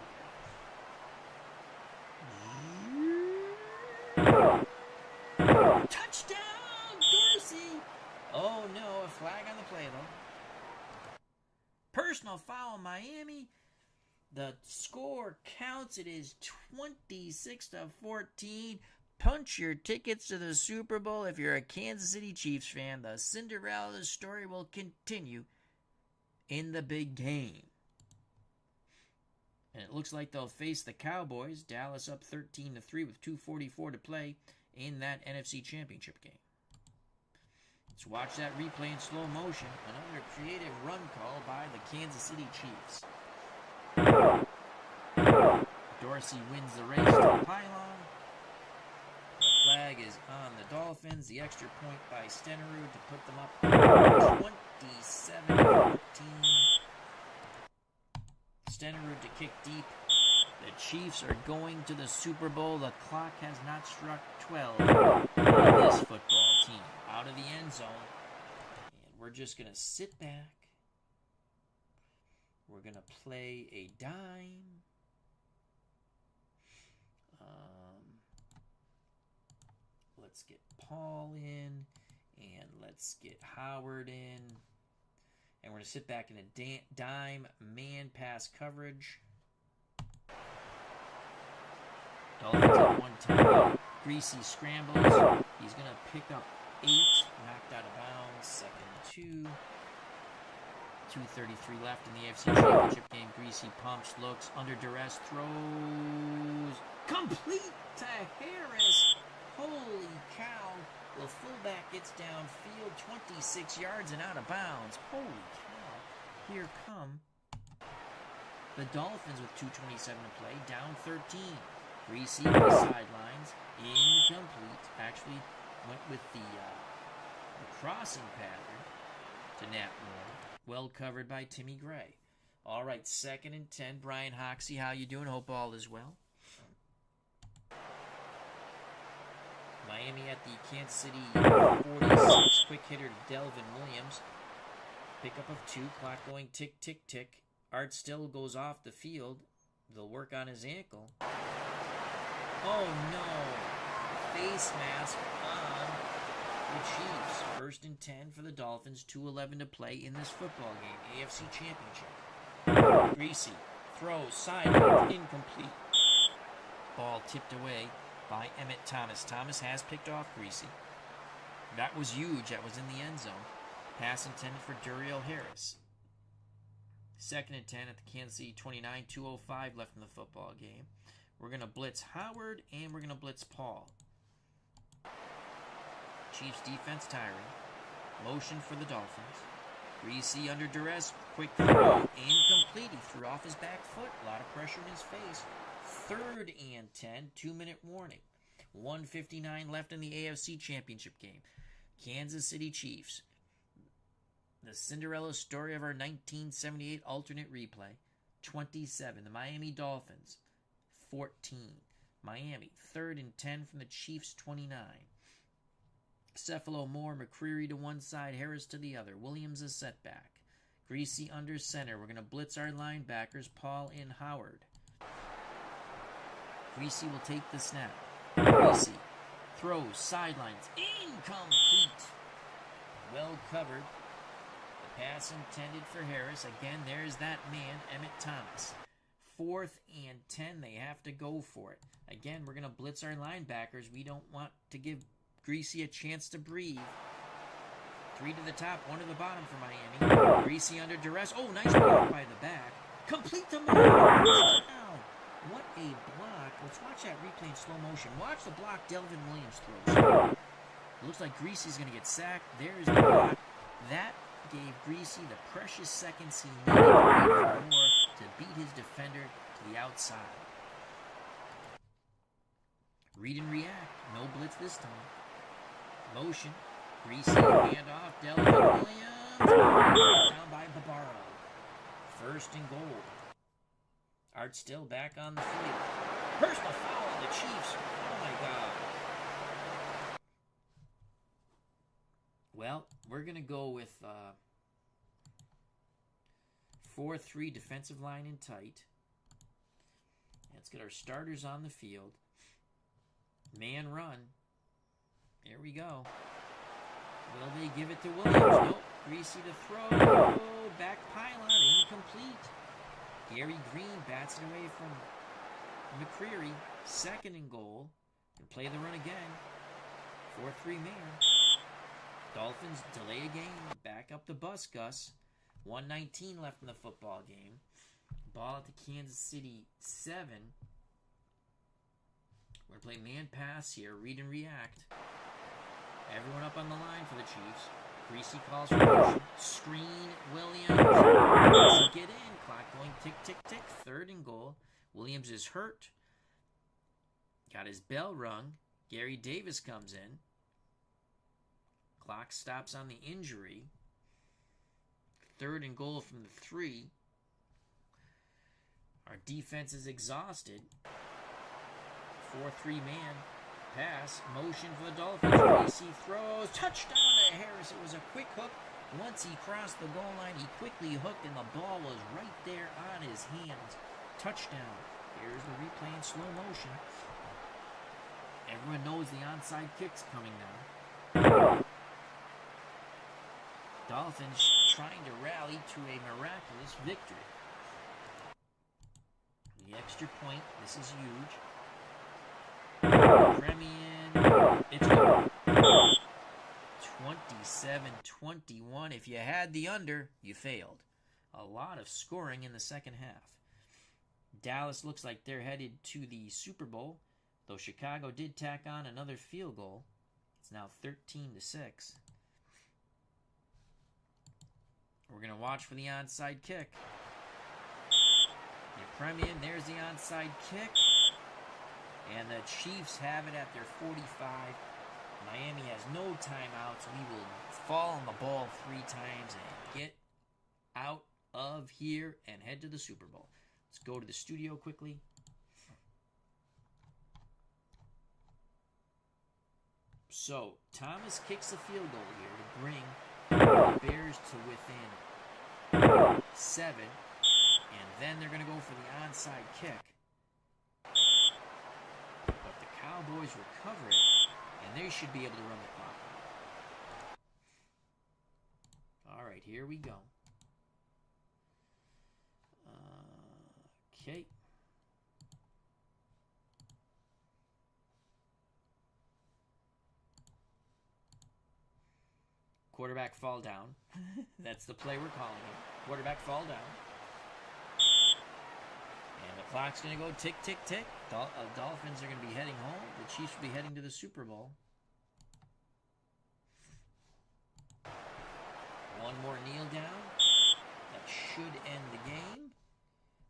Touchdown, Dorsey! Oh no, a flag on the play though. Personal foul, Miami. The score counts. It is 26-14. Punch your tickets to the Super Bowl if you're a Kansas City Chiefs fan. The Cinderella story will continue in the big game. And it looks like they'll face the Cowboys. Dallas up 13-3 with 2:44 to play in that NFC Championship game. Let's watch that replay in slow motion. Another creative run call by the Kansas City Chiefs. Dorsey wins the race to the pylon. The flag is on the Dolphins. The extra point by Stenerud to put them up 27-14. Stenerud to kick deep. The Chiefs are going to the Super Bowl. The clock has not struck 12 on this football team. Out of the end zone. And we're just going to sit back. We're going to play a dime. Let's get Paul in. And let's get Howard in. And we're going to sit back in a dime man pass coverage. Dolphins at 1 time. Greasy scrambles. He's going to pick up 8. Knocked out of bounds. 2nd and 2. 2:33 left in the AFC Championship game. Greasy pumps, looks, under duress, throws. Complete to Harris. Holy cow. The fullback gets downfield 26 yards and out of bounds. Holy cow. Here come the Dolphins with 2:27 to play. Down 13. Greasy on the sidelines. Incomplete. Actually went with the crossing pattern to Nat Moore. Well covered by Timmy Gray. All right, 2nd and 10. Brian Hoxie, how you doing? Hope all is well. Miami at the Kansas City 46. Quick hitter Delvin Williams. Pickup of 2. Clock going tick, tick, tick. Art still goes off the field. They'll work on his ankle. Oh no. Face mask on the Chiefs. 1st and 10 for the Dolphins. 2:11 to play in this football game. AFC Championship. Greasy throws sideline, incomplete. Ball tipped away by Emmett Thomas. Thomas has picked off Greasy. That was huge. That was in the end zone. Pass intended for Duriel Harris. 2nd and 10 at the Kansas City 29. 2:05 left in the football game. We're going to blitz Howard and we're going to blitz Paul. Chiefs defense tiring. Motion for the Dolphins. Greasy under duress. Quick throw. Incomplete. He threw off his back foot. A lot of pressure in his face. 3rd and 10. 2-minute warning. 1:59 left in the AFC Championship game. Kansas City Chiefs. The Cinderella story of our 1978 alternate replay. 27. The Miami Dolphins. 14. Miami. 3rd and 10 from the Chiefs. 29. Cephalo, Moore, McCreary to one side, Harris to the other. Williams a setback. Greasy under center. We're going to blitz our linebackers, Paul and Howard. Greasy will take the snap. Greasy throws, sidelines, incomplete. Well covered. The pass intended for Harris. Again, there's that man, Emmett Thomas. 4th and 10. They have to go for it. Again, we're going to blitz our linebackers. We don't want to give Greasy a chance to breathe. 3 to the top, 1 to the bottom for Miami. Greasy under duress. Oh, nice block by the back. Complete the Moore. Wow. What a block. Let's watch that replay in slow motion. Watch the block Delvin Williams throws. It looks like Greasy's going to get sacked. There's the block. That gave Greasy the precious seconds he needed to wait for Moore to beat his defender to the outside. Read and react. No blitz this time. Motion. Greasy handoff. Delvin Williams. Down by Barbaro. First and goal. Art still back on the field. Personal foul on the Chiefs. Oh my God. Well, we're going to go with 4-3 defensive line in tight. Let's get our starters on the field. Man run. There we go. Will they give it to Williams? Nope. Greasy to throw. Oh, back pylon. Incomplete. Gary Green bats it away from McCreary. Second and goal. Gonna play the run again. 4-3 man. Dolphins delay a game. Back up the bus, Gus. 1:19 left in the football game. Ball at the Kansas City 7. We're going to play man pass here. Read and react. Everyone up on the line for the Chiefs. Greasy calls for motion. Screen. Williams. Doesn't get in. Clock going tick, tick, tick. Third and goal. Williams is hurt. Got his bell rung. Gary Davis comes in. Clock stops on the injury. Third and goal from the 3. Our defense is exhausted. 4-3 man pass. Motion for the Dolphins. Greasy throws. Touchdown to Harris. It was a quick hook. Once he crossed the goal line, he quickly hooked, and the ball was right there on his hands. Touchdown. Here's the replay in slow motion. Everyone knows the onside kick's coming now. Dolphins trying to rally to a miraculous victory. The extra point. This is huge. Premian. It's good. 27-21. If you had the under, you failed. A lot of scoring in the second half. Dallas looks like they're headed to the Super Bowl, though Chicago did tack on another field goal. It's now 13-6. We're going to watch for the onside kick. You Premian, there's the onside kick. And the Chiefs have it at their 45. Miami has no timeouts. We will fall on the ball 3 times and get out of here and head to the Super Bowl. Let's go to the studio quickly. So, Thomas kicks a field goal here to bring the Bears to within 7. And then they're going to go for the onside kick. But the Cowboys recover it, and they should be able to run the clock out. All right, here we go. Okay. Quarterback fall down. That's the play we're calling it. Quarterback fall down. And the clock's going to go tick, tick, tick. Dolphins are going to be heading home. The Chiefs will be heading to the Super Bowl. One more kneel down. That should end the game.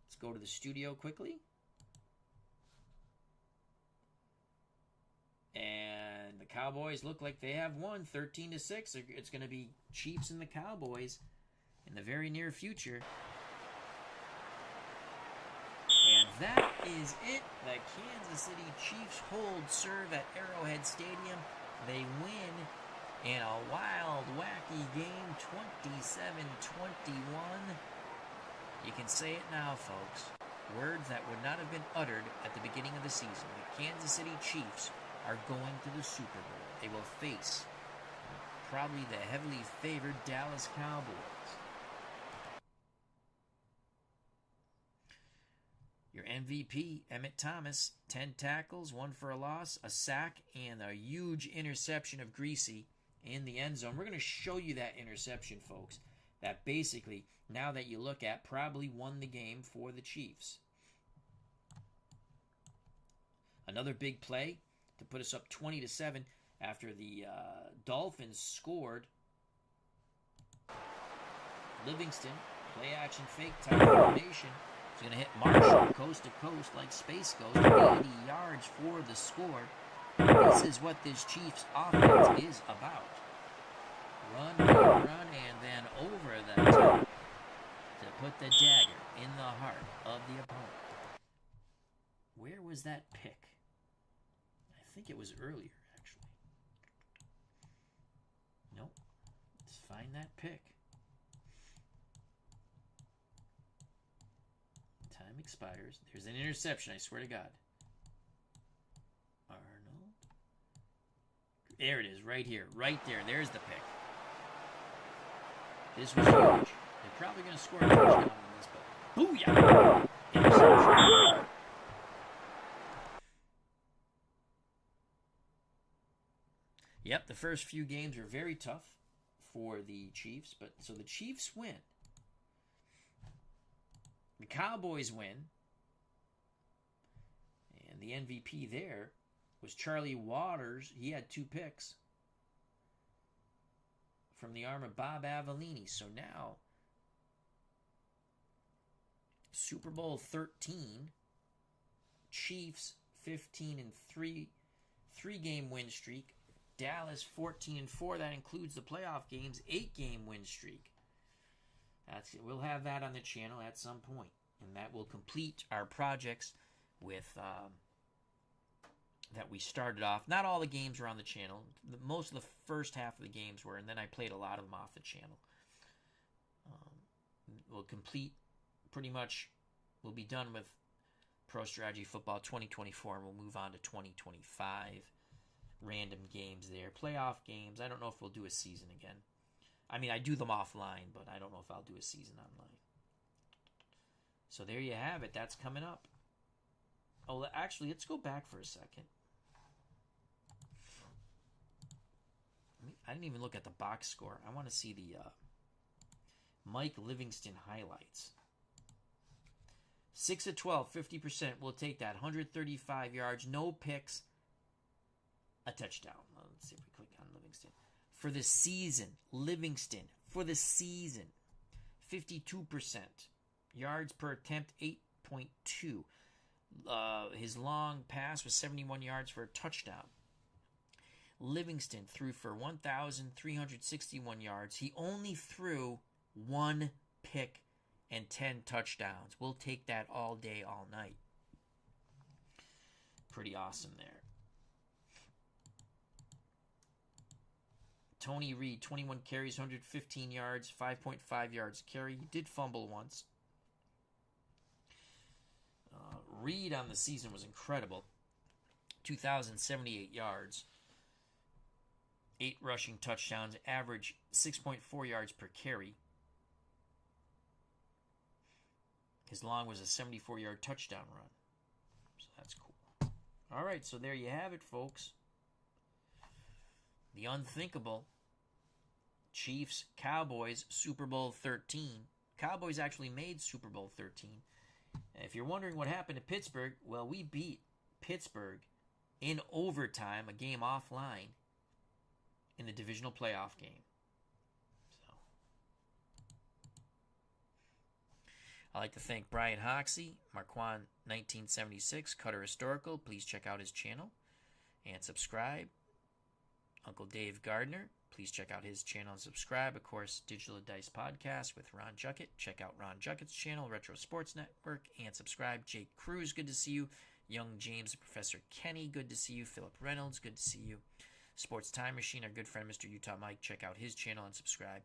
Let's go to the studio quickly. And the Cowboys look like they have won 13-6. It's going to be Chiefs and the Cowboys in the very near future. And that is it. The Kansas City Chiefs hold serve at Arrowhead Stadium. They win in a wild, wacky game, 27-21. You can say it now, folks. Words that would not have been uttered at the beginning of the season. The Kansas City Chiefs are going to the Super Bowl. They will face probably the heavily favored Dallas Cowboys. Your MVP, Emmett Thomas, 10 tackles, 1 for a loss, a sack, and a huge interception of Greasy in the end zone. We're going to show you that interception, folks, that basically, now that you look at, probably won the game for the Chiefs. Another big play to put us up 20-7 after the Dolphins scored. Livingston, play action fake type formation. He's going to hit Marshall coast to coast like Space Ghost. 80 yards for the score. This is what this Chiefs offense is about. Run, and then over the top to put the dagger in the heart of the opponent. Where was that pick? I think it was earlier, actually. Nope. Let's find that pick. Time expires. There's an interception, I swear to God. Arnold. There it is, right here. Right there. There's the pick. This was huge. They're probably going to score a touchdown on this, but booyah! Interception. Yep, the first few games were very tough for the Chiefs, but so the Chiefs win. The Cowboys win. And the MVP there was Charlie Waters. He had 2 picks from the arm of Bob Avellini. So now, Super Bowl 13, Chiefs 15-3, 3-game win streak. Dallas 14-4. That includes the playoff games. 8-game win streak. We'll have that on the channel at some point, and that will complete our projects with that we started off. Not all the games were on the channel. Most of the first half of the games were, and then I played a lot of them off the channel. We'll complete pretty much. We'll be done with Pro Strategy Football 2024, and we'll move on to 2025. Random games there, playoff games. I don't know if we'll do a season again. I mean, I do them offline, but I don't know if I'll do a season online. So there you have it. That's coming up. Oh, actually, let's go back for a second. I didn't even look at the box score. I want to see the Mike Livingston highlights. 6 of 12, 50%. We'll take that. 135 yards, no picks, a touchdown. Let's see if we click on Livingston. For the season, Livingston, for the season, 52%. Yards per attempt, 8.2. His long pass was 71 yards for a touchdown. Livingston threw for 1,361 yards. He only threw 1 pick and 10 touchdowns. We'll take that all day, all night. Pretty awesome there. Tony Reed, 21 carries, 115 yards, 5.5 yards a carry. He did fumble once. Reed on the season was incredible. 2,078 yards. 8 rushing touchdowns. Average 6.4 yards per carry. His long was a 74-yard touchdown run. So that's cool. All right, so there you have it, folks. The unthinkable. Chiefs, Cowboys, Super Bowl 13. Cowboys actually made Super Bowl 13. If you're wondering what happened to Pittsburgh, well, we beat Pittsburgh in overtime, a game offline, in the divisional playoff game. So, I'd like to thank Brian Hoxie, Marquand 1976, Cutter Historical. Please check out his channel and subscribe. Uncle Dave Gardner, please check out his channel and subscribe. Of course, Digital Dice Podcast with Ron Juckett. Check out Ron Juckett's channel, Retro Sports Network, and subscribe. Jake Cruz, good to see you. Young James, Professor Kenny, good to see you. Philip Reynolds, good to see you. Sports Time Machine, our good friend Mr. Utah Mike, check out his channel and subscribe.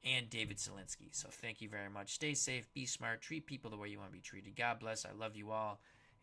And David Zielinski. So thank you very much. Stay safe, be smart, treat people the way you want to be treated. God bless. I love you all.